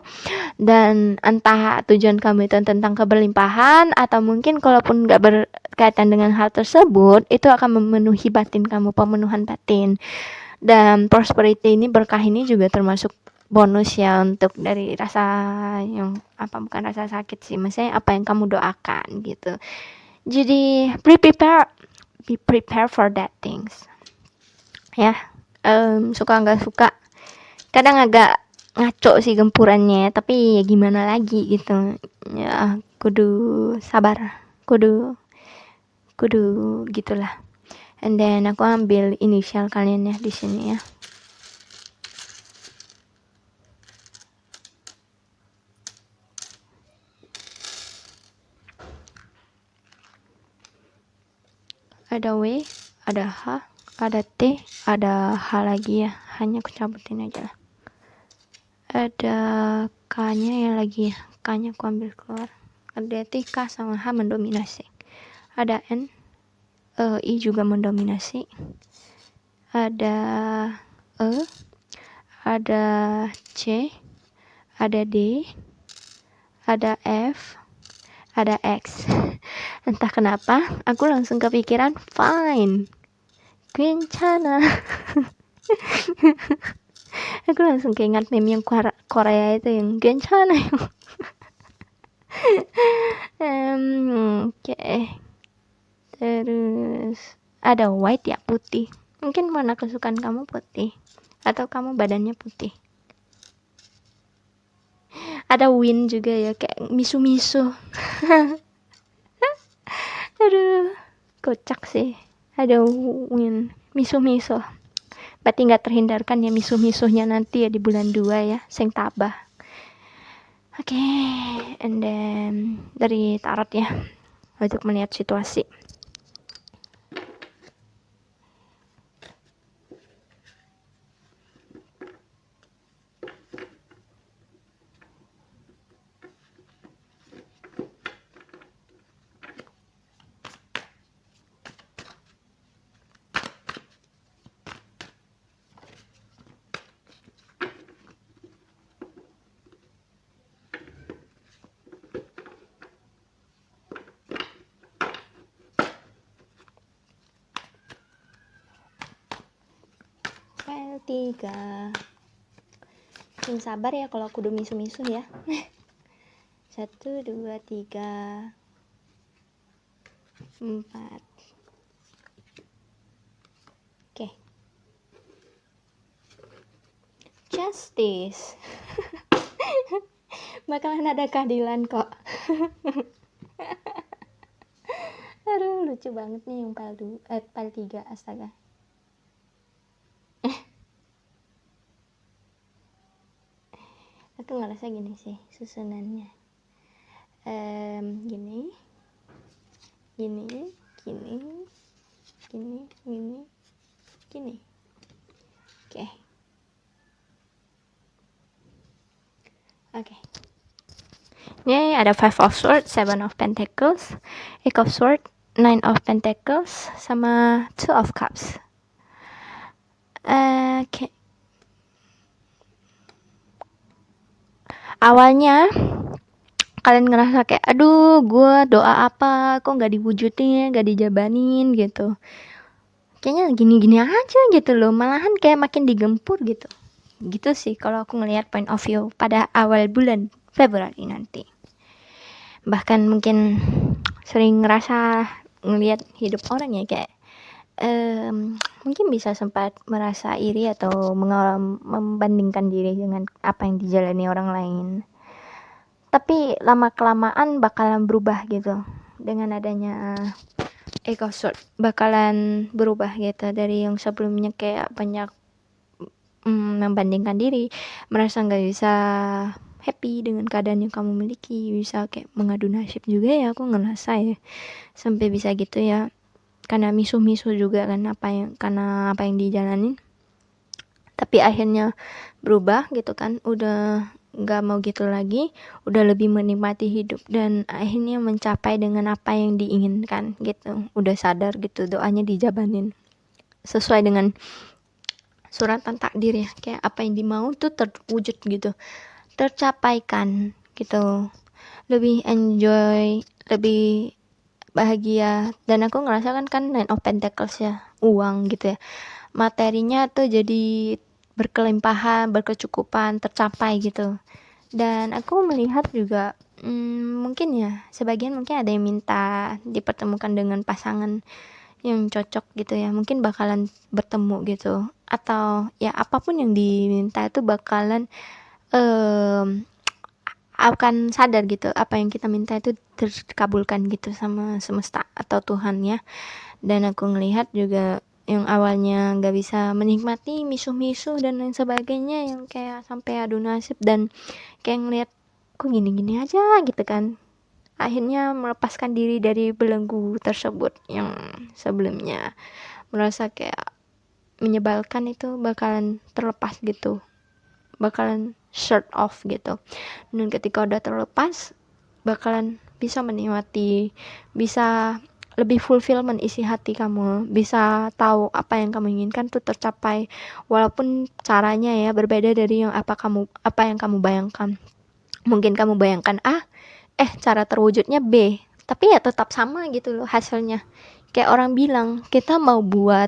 Dan entah tujuan kamu itu tentang keberlimpahan atau mungkin kalaupun gak berkaitan dengan hal tersebut, itu akan memenuhi batin kamu, pemenuhan batin. Dan prosperity ini, berkah ini juga termasuk bonus ya untuk dari rasa yang bukan rasa sakit sih, maksudnya apa yang kamu doakan gitu. Jadi be prepare for that things ya. Suka nggak suka kadang agak ngaco sih gempurannya, tapi ya gimana lagi gitu ya, kudu sabar, kudu gitulah. And then aku ambil inisial kalian ya di sini ya. Ada W, ada H, ada T, ada H lagi ya, hanya aku cabutin aja lah. Ada K-nya ya lagi ya, K-nya aku ambil keluar. Ada T, K sama H mendominasi. Ada N, I juga mendominasi. Ada E, ada C, ada D, ada F, ada X. Entah kenapa aku langsung kepikiran fine, Quinchana. Aku langsung keingat meme yang Korea itu yang Quinchana. Oke. Terus Ada white ya, putih. Mungkin warna kesukaan kamu putih, atau kamu badannya putih. Ada win juga ya, kayak misu-misu. Aduh, kocak sih. Ada win, misu-misu. Berarti nggak terhindarkan ya misu-misunya nanti ya di bulan 2 ya, sing tabah. Oke, and then dari tarot ya, untuk melihat situasi. File 3. Yang sabar ya kalau aku udah misu-misu ya. 1, 2, 3, 4. Oke. Justice. Bakalan ada keadilan kok. Aduh, lucu banget nih yang file 3, astaga. Aku ngerasa gini sih susunannya. Gini. Oke. Ini ada 5 of Swords, 7 of Pentacles, 8 of Swords, 9 of Pentacles, sama 2 of Cups. Oke. Awalnya kalian ngerasa kayak, aduh, gue doa apa kok nggak diwujudin, nggak dijabanin gitu. Kayaknya gini-gini aja gitu loh, malahan kayak makin digempur gitu. Gitu sih kalau aku ngelihat point of view pada awal bulan Februari nanti. Bahkan mungkin sering ngerasa ngelihat hidup orang ya kayak mungkin bisa sempat merasa iri atau membandingkan diri dengan apa yang dijalani orang lain. Tapi lama-kelamaan bakalan berubah gitu. Dengan adanya Eight of Swords bakalan berubah gitu. Dari yang sebelumnya kayak banyak membandingkan diri, merasa nggak bisa happy dengan keadaan yang kamu miliki, bisa kayak mengadu nasib juga ya, aku ngerasa ya sampai bisa gitu ya, karena misu-misu juga kan karena apa yang dijalanin. Tapi akhirnya berubah gitu kan, udah nggak mau gitu lagi, udah lebih menikmati hidup dan akhirnya mencapai dengan apa yang diinginkan gitu, udah sadar gitu, doanya dijabanin sesuai dengan suratan takdir ya, kayak apa yang dimau tuh terwujud gitu, tercapaikan gitu, lebih enjoy, lebih bahagia. Dan aku ngerasa kan 9 of Pentacles ya, uang gitu ya, materinya tuh jadi berkelimpahan, berkecukupan, tercapai gitu. Dan aku melihat juga mungkin ya sebagian mungkin ada yang minta dipertemukan dengan pasangan yang cocok gitu ya, mungkin bakalan bertemu gitu, atau ya apapun yang diminta itu bakalan akan sadar gitu apa yang kita minta itu terkabulkan gitu sama semesta atau Tuhan ya. Dan aku ngelihat juga yang awalnya nggak bisa menikmati misu-misu dan lain sebagainya, yang kayak sampai adu nasib dan kayak ngelihat kok gini-gini aja gitu kan, akhirnya melepaskan diri dari belenggu tersebut yang sebelumnya merasa kayak menyebalkan, itu bakalan terlepas gitu, bakalan shut off gitu. Dan ketika udah terlepas bakalan bisa menikmati, bisa lebih fulfillment isi hati kamu, bisa tahu apa yang kamu inginkan tuh tercapai, walaupun caranya ya berbeda dari yang apa yang kamu bayangkan. Mungkin kamu bayangkan A, cara terwujudnya B, tapi ya tetap sama gitu loh hasilnya. Kayak orang bilang kita mau buat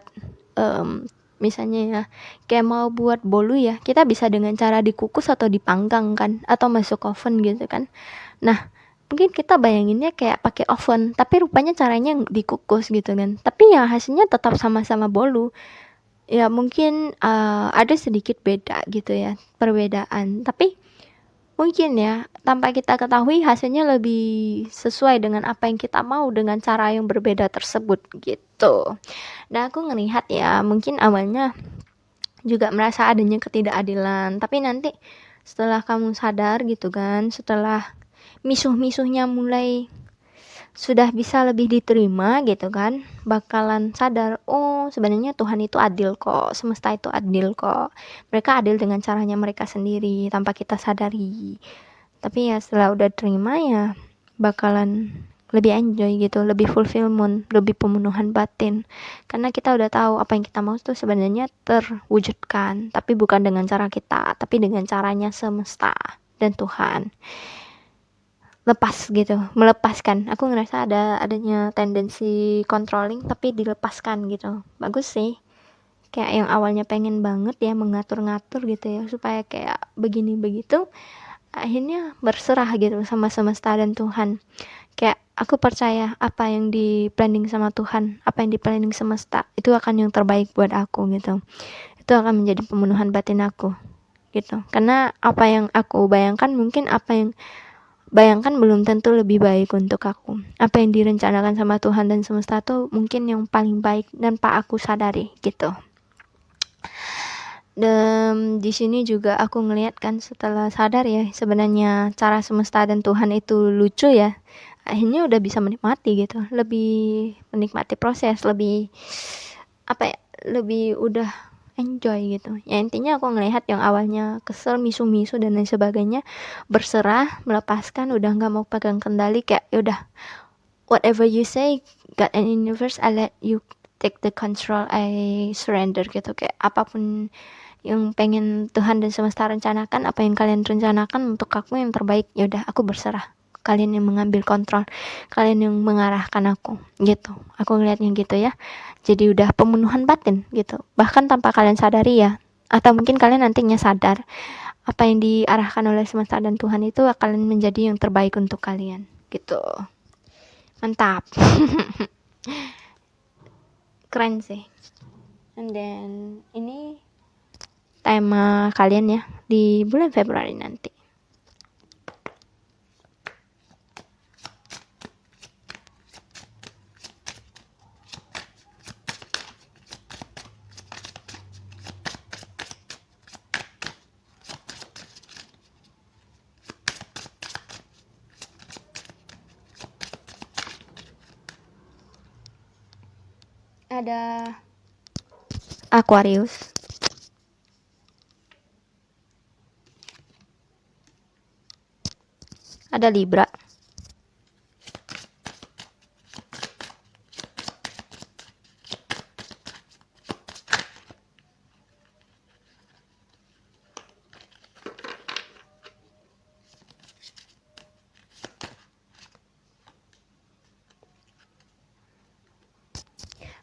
misalnya ya, kayak mau buat bolu ya, kita bisa dengan cara dikukus atau dipanggang kan, atau masuk oven gitu kan. Nah mungkin kita bayanginnya kayak pakai oven, tapi rupanya caranya dikukus gitu kan, tapi ya hasilnya tetap sama-sama bolu. Ya mungkin ada sedikit beda gitu ya, perbedaan, tapi mungkin ya tanpa kita ketahui hasilnya lebih sesuai dengan apa yang kita mau dengan cara yang berbeda tersebut gitu. Nah aku ngelihat ya mungkin awalnya juga merasa adanya ketidakadilan, tapi nanti setelah kamu sadar gitu kan, setelah misuh-misuhnya mulai sudah bisa lebih diterima gitu kan, bakalan sadar, oh sebenarnya Tuhan itu adil kok, semesta itu adil kok, mereka adil dengan caranya mereka sendiri tanpa kita sadari. Tapi ya setelah udah terima ya bakalan lebih enjoy gitu, lebih fulfillment, lebih pemenuhan batin, karena kita udah tahu apa yang kita mau tuh sebenarnya terwujudkan, tapi bukan dengan cara kita, tapi dengan caranya semesta dan Tuhan. Lepas gitu, melepaskan. Aku ngerasa adanya tendensi controlling tapi dilepaskan gitu. Bagus sih. Kayak yang awalnya pengen banget ya mengatur-ngatur gitu ya supaya kayak begini begitu, akhirnya berserah gitu sama semesta dan Tuhan. Kayak aku percaya apa yang di planning sama Tuhan, apa yang di planning semesta itu akan yang terbaik buat aku gitu. Itu akan menjadi pemenuhan batin aku gitu. Karena apa yang aku bayangkan mungkin apa yang bayangkan belum tentu lebih baik untuk aku. Apa yang direncanakan sama Tuhan dan semesta tuh mungkin yang paling baik dan pak aku sadari gitu. Dan di sini juga aku ngeliat kan setelah sadar ya sebenarnya cara semesta dan Tuhan itu lucu ya. Akhirnya udah bisa menikmati gitu, lebih menikmati proses, lebih apa ya, lebih udah enjoy gitu. Ya intinya aku ngelihat yang awalnya kesel, misu-misu dan lain sebagainya, berserah, melepaskan, udah nggak mau pegang kendali, kayak yaudah whatever you say God and universe, I let you take the control, I surrender gitu. Kayak apapun yang pengen Tuhan dan semesta rencanakan, apa yang kalian rencanakan untuk aku yang terbaik, yaudah aku berserah, kalian yang mengambil kontrol, kalian yang mengarahkan aku gitu. Aku ngeliatnya gitu ya, jadi udah pemenuhan batin gitu, bahkan tanpa kalian sadari ya, atau mungkin kalian nantinya sadar apa yang diarahkan oleh semesta dan Tuhan itu akan menjadi yang terbaik untuk kalian gitu. Mantap. Keren sih. And then ini tema kalian ya di bulan Februari nanti. Ada Aquarius, ada Libra,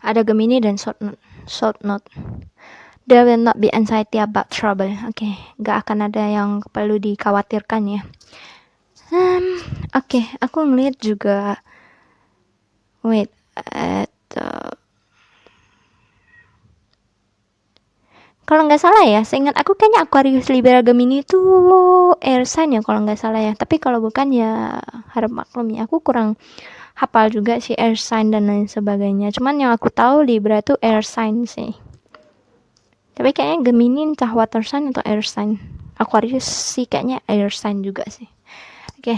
ada Gemini dan South Node. There will not be anxiety about trouble. Oke, gak akan ada yang perlu dikhawatirkan ya. Oke, aku ngeliat juga. Wait, kalau nggak salah ya, seingat aku kayaknya Aquarius, Libra, Gemini itu air sign ya kalau nggak salah ya. Tapi kalau bukan ya harap maklum ya. Aku kurang hafal juga sih air sign dan lain sebagainya. Cuman yang aku tahu Libra tuh air sign sih. Tapi kayaknya Gemini entah water sign atau air sign. Aquarius sih kayaknya air sign juga sih. Oke.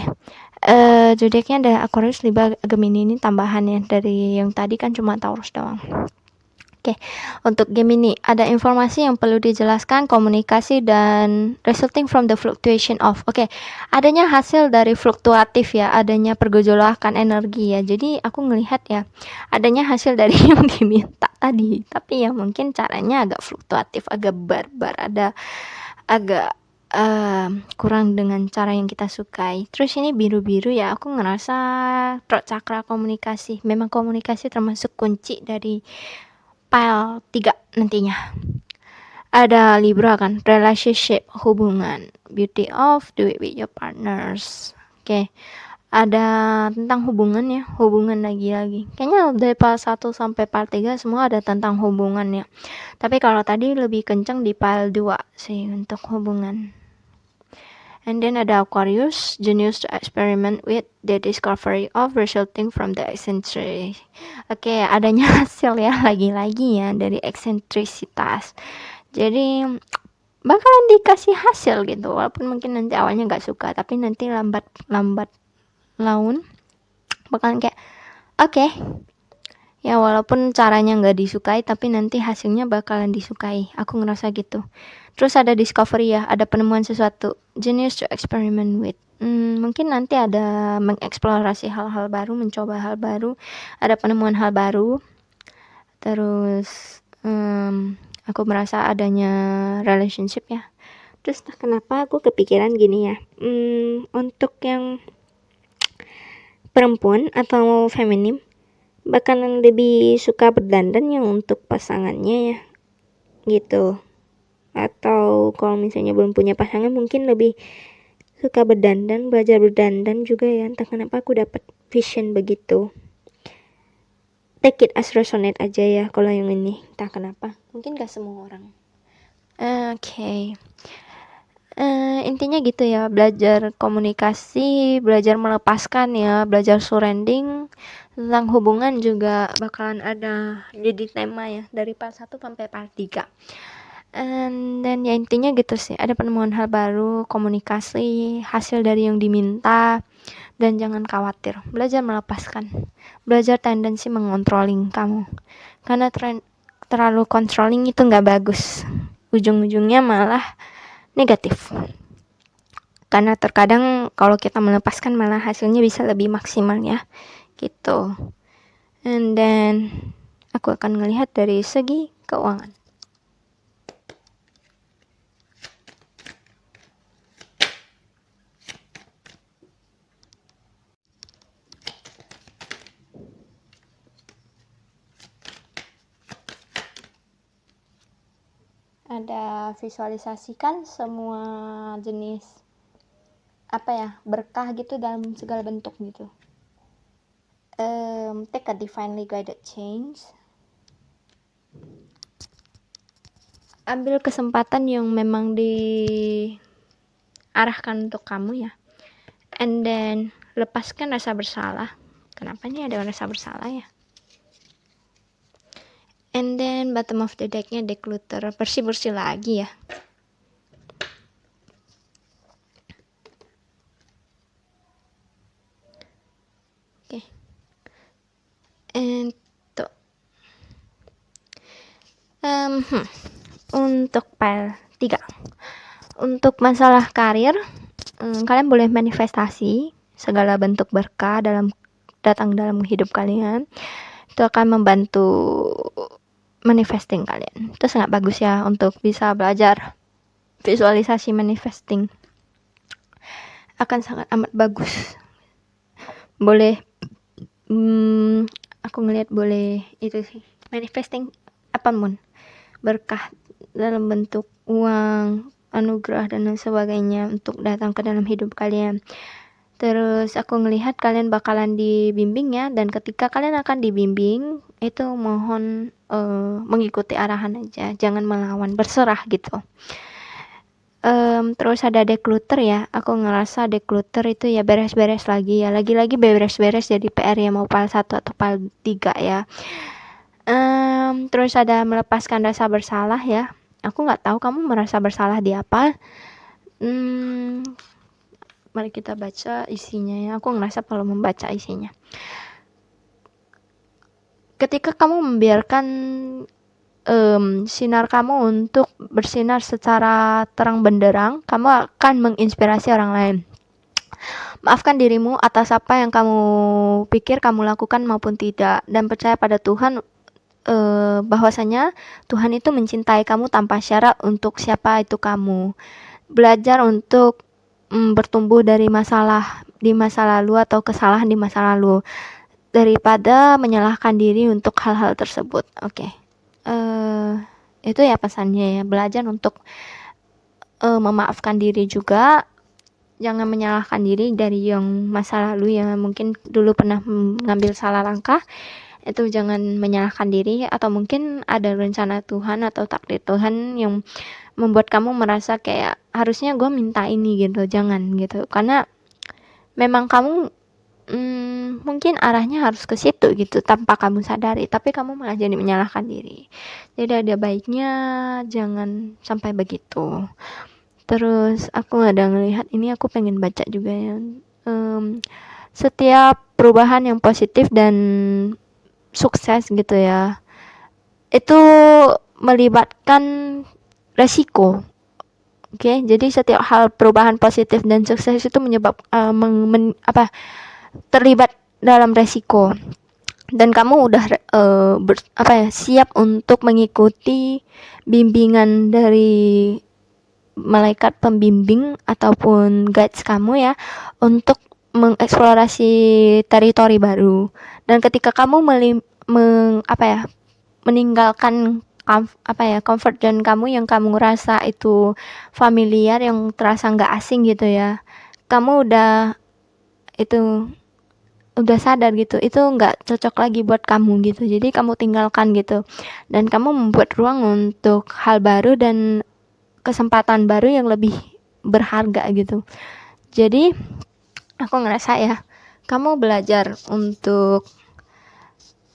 Zodiaknya ada Aquarius, Libra, Gemini, ini tambahan ya dari yang tadi kan cuma Taurus doang. Oke, untuk Gemini ada informasi yang perlu dijelaskan, komunikasi dan resulting from the fluctuation of. Oke, adanya hasil dari fluktuatif ya, adanya pergejolakan energi ya. Jadi aku ngelihat ya, adanya hasil dari yang diminta tadi, tapi ya mungkin caranya agak fluktuatif, agak barbar, ada agak kurang dengan cara yang kita sukai. Terus ini biru-biru ya, aku ngerasa throat chakra komunikasi. Memang komunikasi termasuk kunci dari pile 3 nantinya. Ada Libra kan, relationship, hubungan, beauty of do it with your partners. Oke. ada tentang hubungan ya, hubungan lagi-lagi. Kayaknya dari part 1 sampai part 3 semua ada tentang hubungan ya. Tapi kalau tadi lebih kenceng di part 2 sih untuk hubungan. And then ada Aquarius, genius to experiment with the discovery of resulting from the eccentricity. Oke, adanya hasil ya, lagi-lagi ya dari eksentrisitas. Jadi bakalan dikasih hasil gitu, walaupun mungkin nanti awalnya nggak suka, tapi nanti lambat laun bakalan kayak oke. Ya walaupun caranya nggak disukai, tapi nanti hasilnya bakalan disukai. Aku ngerasa gitu. Terus ada discovery ya, ada penemuan sesuatu. Genius to experiment with. Mungkin nanti ada mengeksplorasi hal-hal baru, mencoba hal baru, ada penemuan hal baru. Terus aku merasa adanya relationship ya. Terus kenapa aku kepikiran gini ya. Untuk yang perempuan atau feminim bakalan lebih suka berdandan yang untuk pasangannya ya gitu. Atau kalau misalnya belum punya pasangan mungkin lebih suka berdandan, belajar berdandan juga ya. Entah kenapa aku dapat vision begitu. Take it as resonate aja ya kalau yang ini. Entah kenapa, mungkin gak semua orang. Oke. Intinya gitu ya, belajar komunikasi, belajar melepaskan ya, belajar surrendering. Tentang hubungan juga bakalan ada jadi tema ya dari part 1 sampai part 3. Dan ya intinya gitu sih, ada penemuan hal baru, komunikasi, hasil dari yang diminta, dan jangan khawatir, belajar melepaskan, belajar tendensi mengontrolling kamu, karena terlalu controlling itu nggak bagus, ujung-ujungnya malah negatif. Karena terkadang kalau kita melepaskan malah hasilnya bisa lebih maksimal ya, gitu. And then aku akan melihat dari segi keuangan. Ada visualisasikan semua jenis berkah gitu dalam segala bentuk gitu. Take a divinely guided change. Ambil kesempatan yang memang diarahkan untuk kamu ya. And then lepaskan rasa bersalah. Kenapa nih ada rasa bersalah ya? And then bottom of the decknya declutter, bersih-bersih lagi ya. Oke. And untuk pile 3. Untuk masalah karir, kalian boleh manifestasi segala bentuk berkah datang dalam hidup kalian. Itu akan membantu manifesting kalian. Itu sangat bagus ya untuk bisa belajar visualisasi manifesting. Akan sangat amat bagus. Boleh aku ngelihat boleh itu sih, manifesting apapun, berkah dalam bentuk uang, anugerah dan lain sebagainya untuk datang ke dalam hidup kalian. Terus aku ngelihat kalian bakalan dibimbing ya, dan ketika kalian akan dibimbing itu mohon mengikuti arahan aja, jangan melawan, berserah gitu. Terus ada declutter ya, aku ngerasa declutter itu ya beres-beres lagi ya, lagi-lagi beres-beres jadi PR ya, mau part 1 atau part 3 ya. Terus ada melepaskan rasa bersalah ya, aku nggak tahu kamu merasa bersalah di apa. Mari kita baca isinya ya, aku ngerasa perlu membaca isinya. Ketika kamu membiarkan sinar kamu untuk bersinar secara terang benderang, kamu akan menginspirasi orang lain. Maafkan dirimu atas apa yang kamu pikir kamu lakukan maupun tidak, dan percaya pada Tuhan bahwasanya Tuhan itu mencintai kamu tanpa syarat untuk siapa itu kamu. Belajar untuk bertumbuh dari masalah di masa lalu atau kesalahan di masa lalu daripada menyalahkan diri untuk hal-hal tersebut. Oke. Itu ya pesannya ya, belajar untuk memaafkan diri juga, jangan menyalahkan diri dari yang masa lalu yang mungkin dulu pernah mengambil salah langkah. Itu jangan menyalahkan diri, atau mungkin ada rencana Tuhan atau takdir Tuhan yang membuat kamu merasa kayak harusnya gue minta ini gitu. Jangan gitu, karena memang kamu mungkin arahnya harus ke situ gitu tanpa kamu sadari, tapi kamu malah jadi menyalahkan diri. Jadi ada baiknya jangan sampai begitu. Terus aku ada ngelihat ini, aku pengen baca juga ya, setiap perubahan yang positif dan sukses gitu ya, itu melibatkan resiko. Oke, jadi setiap hal perubahan positif dan sukses itu terlibat dalam resiko, dan kamu udah siap untuk mengikuti bimbingan dari malaikat pembimbing ataupun guides kamu ya, untuk mengeksplorasi teritori baru. Dan ketika kamu meninggalkan comfort zone kamu yang kamu rasa itu familiar, yang terasa nggak asing gitu ya, kamu udah sadar gitu itu nggak cocok lagi buat kamu gitu, jadi kamu tinggalkan gitu, dan kamu membuat ruang untuk hal baru dan kesempatan baru yang lebih berharga gitu. Jadi aku ngerasa ya, kamu belajar untuk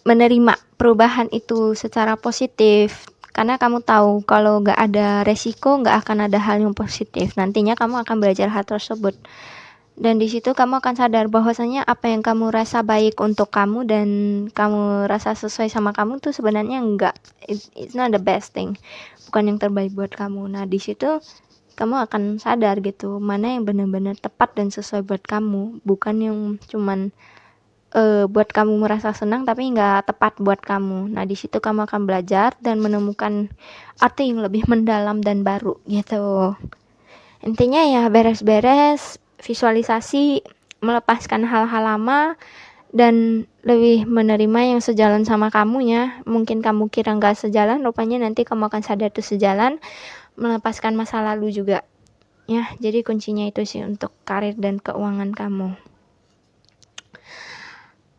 menerima perubahan itu secara positif, karena kamu tahu kalau gak ada resiko gak akan ada hal yang positif. Nantinya kamu akan belajar hal tersebut, dan di situ kamu akan sadar bahwasanya apa yang kamu rasa baik untuk kamu dan kamu rasa sesuai sama kamu tuh sebenarnya enggak, it's not the best thing, bukan yang terbaik buat kamu. Nah di situ kamu akan sadar gitu mana yang benar-benar tepat dan sesuai buat kamu, bukan yang cuman buat kamu merasa senang tapi nggak tepat buat kamu. Nah di situ kamu akan belajar dan menemukan arti yang lebih mendalam dan baru gitu. Intinya ya beres-beres, visualisasi, melepaskan hal-hal lama, dan lebih menerima yang sejalan sama kamunya. Mungkin kamu kira nggak sejalan, rupanya nanti kamu akan sadar itu sejalan. Melepaskan masa lalu juga ya, jadi kuncinya itu sih untuk karir dan keuangan kamu.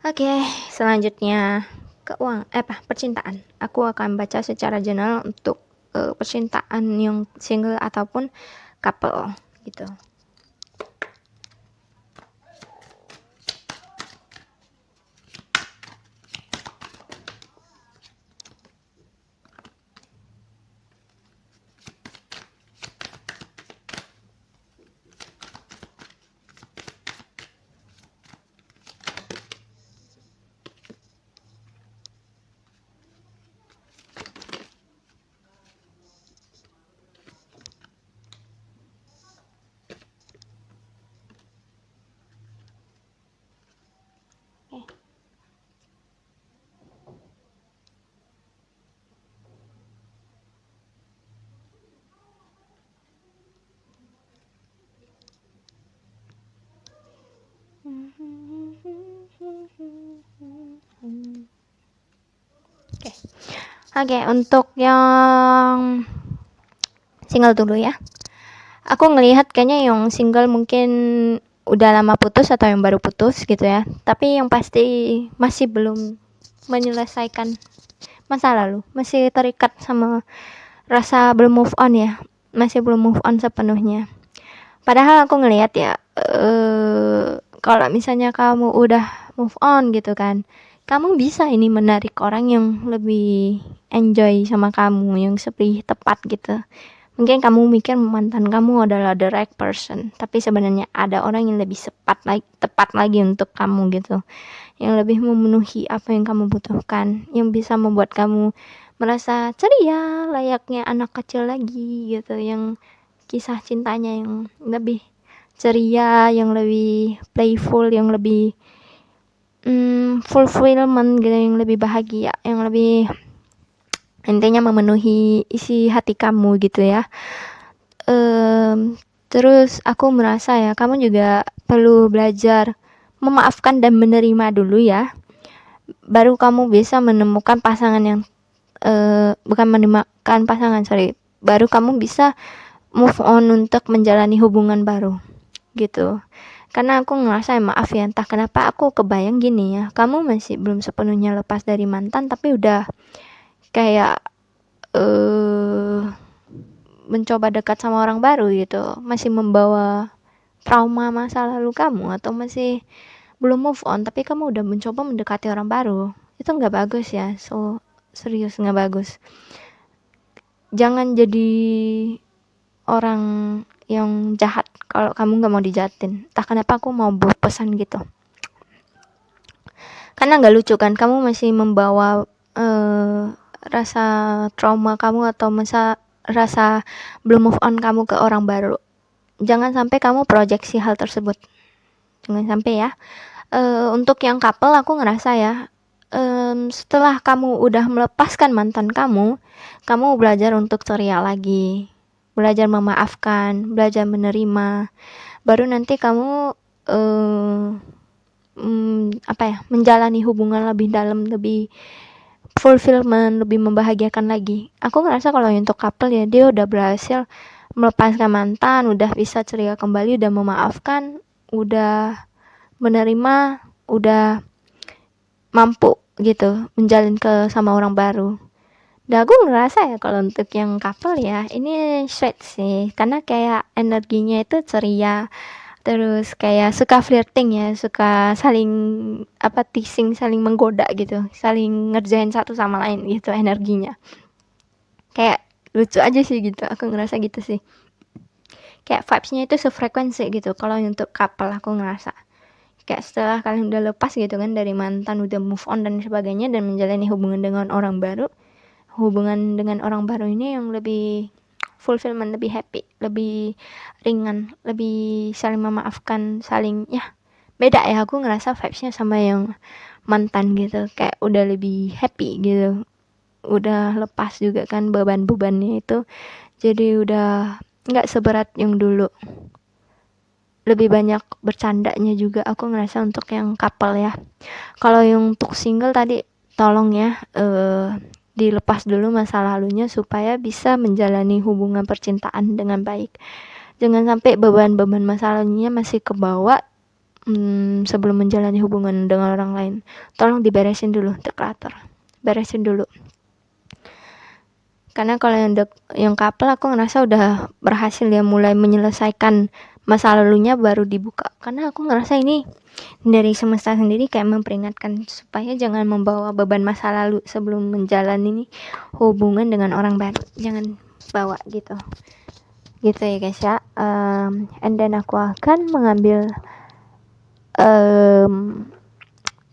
Oke, selanjutnya percintaan. Aku akan baca secara general untuk percintaan yang single ataupun couple gitu. Oke, untuk yang single dulu ya. Aku ngelihat kayaknya yang single mungkin udah lama putus atau yang baru putus gitu ya. Tapi yang pasti masih belum menyelesaikan masa lalu, masih terikat sama rasa belum move on ya, masih belum move on sepenuhnya. Padahal aku ngelihat ya, kalau misalnya kamu udah move on gitu kan, kamu bisa ini menarik orang yang lebih enjoy sama kamu, yang lebih tepat gitu. Mungkin kamu mikir mantan kamu adalah the right person, tapi sebenarnya ada orang yang lebih tepat lagi untuk kamu gitu, yang lebih memenuhi apa yang kamu butuhkan, yang bisa membuat kamu merasa ceria layaknya anak kecil lagi gitu, yang kisah cintanya yang lebih ceria, yang lebih playful, yang lebih fulfillment gitu, yang lebih bahagia, yang lebih intinya memenuhi isi hati kamu gitu ya. Terus aku merasa ya, kamu juga perlu belajar memaafkan dan menerima dulu ya, baru kamu bisa menemukan pasangan yang baru kamu bisa move on untuk menjalani hubungan baru gitu. Karena aku ngerasa maaf ya, entah kenapa aku kebayang gini ya, kamu masih belum sepenuhnya lepas dari mantan tapi udah kayak mencoba dekat sama orang baru gitu, masih membawa trauma masa lalu kamu, atau masih belum move on tapi kamu udah mencoba mendekati orang baru, itu nggak bagus ya. So serius nggak bagus. Jangan jadi orang yang jahat kalau kamu nggak mau dijahatin. Entah kenapa aku mau buat pesan gitu, karena nggak lucu kan kamu masih membawa rasa trauma kamu atau rasa belum move on kamu ke orang baru. Jangan sampai kamu proyeksi hal tersebut, jangan sampai ya. Untuk yang couple aku ngerasa ya, setelah kamu udah melepaskan mantan kamu belajar untuk ceria lagi, belajar memaafkan, belajar menerima, baru nanti kamu menjalani hubungan lebih dalam, lebih fulfillment, lebih membahagiakan lagi. Aku ngerasa kalau untuk couple ya, dia udah berhasil melepaskan mantan, udah bisa ceria kembali, udah memaafkan, udah menerima, udah mampu gitu menjalin sama orang baru. Dan aku ngerasa ya kalau untuk yang couple ya, ini sweet sih, karena kayak energinya itu ceria, terus kayak suka flirting ya, suka saling teasing, saling menggoda gitu, saling ngerjain satu sama lain gitu energinya. Kayak lucu aja sih gitu, aku ngerasa gitu sih. Kayak vibes-nya itu sefrekuensi gitu kalau untuk couple, aku ngerasa. Kayak setelah kalian udah lepas gitu kan dari mantan, udah move on dan sebagainya, dan menjalani hubungan dengan orang baru, hubungan dengan orang baru ini yang lebih fulfillment, lebih happy, lebih ringan, lebih saling memaafkan, saling ya beda ya. Aku ngerasa vibesnya sama yang mantan gitu, kayak udah lebih happy gitu, udah lepas juga kan beban-bebannya itu, jadi udah nggak seberat yang dulu, lebih banyak bercandanya juga. Aku ngerasa untuk yang couple ya. Kalau yang untuk single tadi, tolong ya dilepas dulu masa lalunya supaya bisa menjalani hubungan percintaan dengan baik. Jangan sampai beban-beban masa lalunya masih kebawa sebelum menjalani hubungan dengan orang lain. Tolong diberesin dulu, deklator. Beresin dulu. Karena kalau yang couple aku ngerasa udah berhasil ya mulai menyelesaikan masa lalunya, baru dibuka. Karena aku ngerasa ini dari semesta sendiri kayak memperingatkan supaya jangan membawa beban masa lalu sebelum menjalani hubungan dengan orang baru. Jangan bawa gitu ya guys ya. And then aku akan mengambil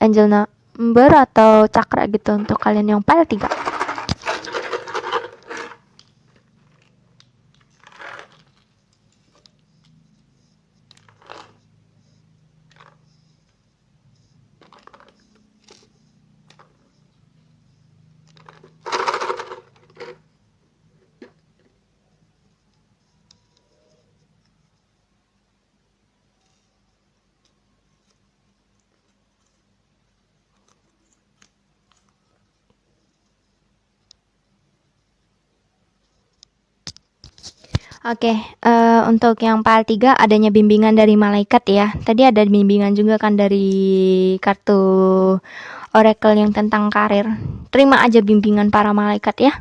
angel number atau cakra gitu untuk kalian yang pile 3. Oke, untuk yang PAL 3 adanya bimbingan dari malaikat ya. Tadi ada bimbingan juga kan dari kartu oracle yang tentang karir. Terima aja bimbingan para malaikat ya.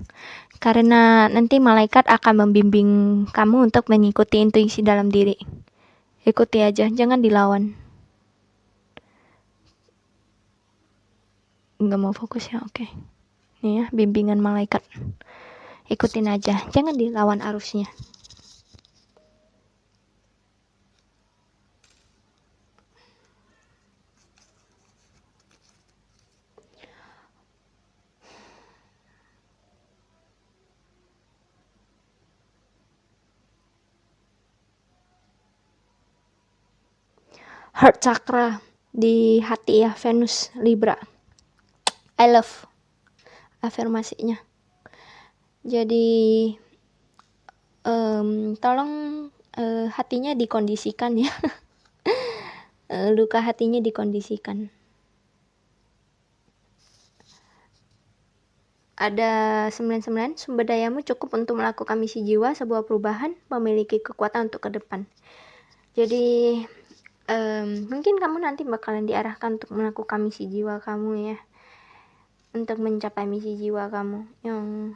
Karena nanti malaikat akan membimbing kamu untuk mengikuti intuisi dalam diri. Ikuti aja, jangan dilawan. Nggak mau fokus ya, oke. Ini ya, bimbingan malaikat. Ikutin aja, jangan dilawan arusnya. Heart chakra di hati ya, Venus Libra. I love afirmasinya. Jadi tolong hatinya dikondisikan ya. Luka hatinya dikondisikan. Ada 99, sumber dayamu cukup untuk melakukan misi jiwa, sebuah perubahan, memiliki kekuatan untuk ke depan. Jadi mungkin kamu nanti bakalan diarahkan untuk melakukan misi jiwa kamu ya, untuk mencapai misi jiwa kamu yang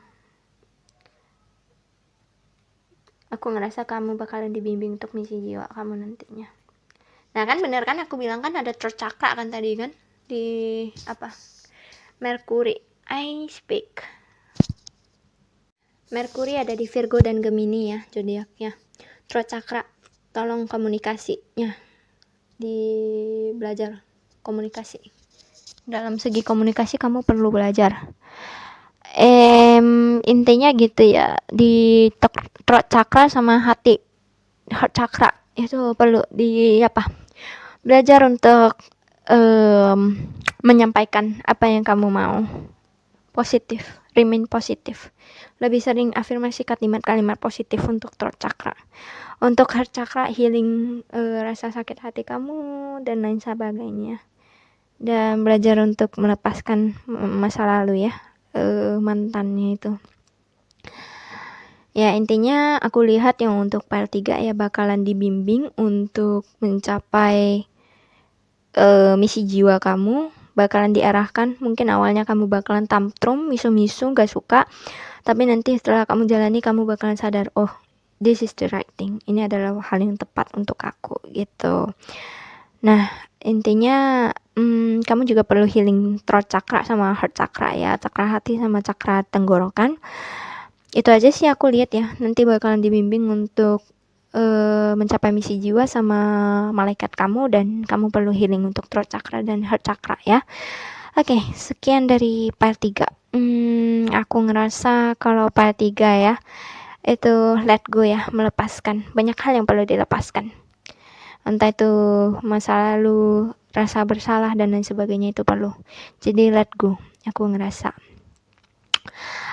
aku ngerasa kamu bakalan dibimbing untuk misi jiwa kamu nantinya. Nah kan bener kan aku bilang kan ada third chakra kan tadi kan di apa Mercury. I speak Mercury ada di Virgo dan Gemini ya zodiaknya. Throat chakra, tolong komunikasinya, di belajar komunikasi. Dalam segi komunikasi kamu perlu belajar. Intinya gitu ya, di throat chakra sama hati, heart chakra itu perlu di belajar untuk menyampaikan apa yang kamu mau. Positif, remain positif. Lebih sering afirmasi kalimat-kalimat positif untuk throat chakra. Untuk heart chakra, healing rasa sakit hati kamu dan lain sebagainya. Dan belajar untuk melepaskan masa lalu ya, mantannya itu. Ya intinya aku lihat yang untuk file 3 ya bakalan dibimbing untuk mencapai misi jiwa kamu, bakalan diarahkan. Mungkin awalnya kamu bakalan tantrum, misu-misu, gak suka, tapi nanti setelah kamu jalani kamu bakalan sadar, oh this is the right thing, ini adalah hal yang tepat untuk aku gitu. Nah intinya kamu juga perlu healing throat chakra sama heart chakra ya, chakra hati sama chakra tenggorokan. Itu aja sih aku lihat ya, nanti bakalan dibimbing untuk mencapai misi jiwa sama malaikat kamu, dan kamu perlu healing untuk throat chakra dan heart chakra ya. Oke, sekian dari part 3. Aku ngerasa kalau part 3 ya itu let go ya, melepaskan. Banyak hal yang perlu dilepaskan. Entah itu masa lalu, rasa bersalah dan lain sebagainya, itu perlu. Jadi let go, aku ngerasa.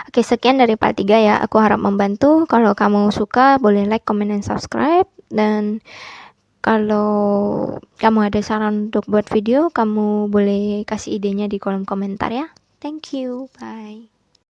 Oke, sekian dari part 3 ya. Aku harap membantu. Kalau kamu suka, boleh like, comment, dan subscribe. Dan kalau kamu ada saran untuk buat video, kamu boleh kasih idenya di kolom komentar ya. Thank you. Bye.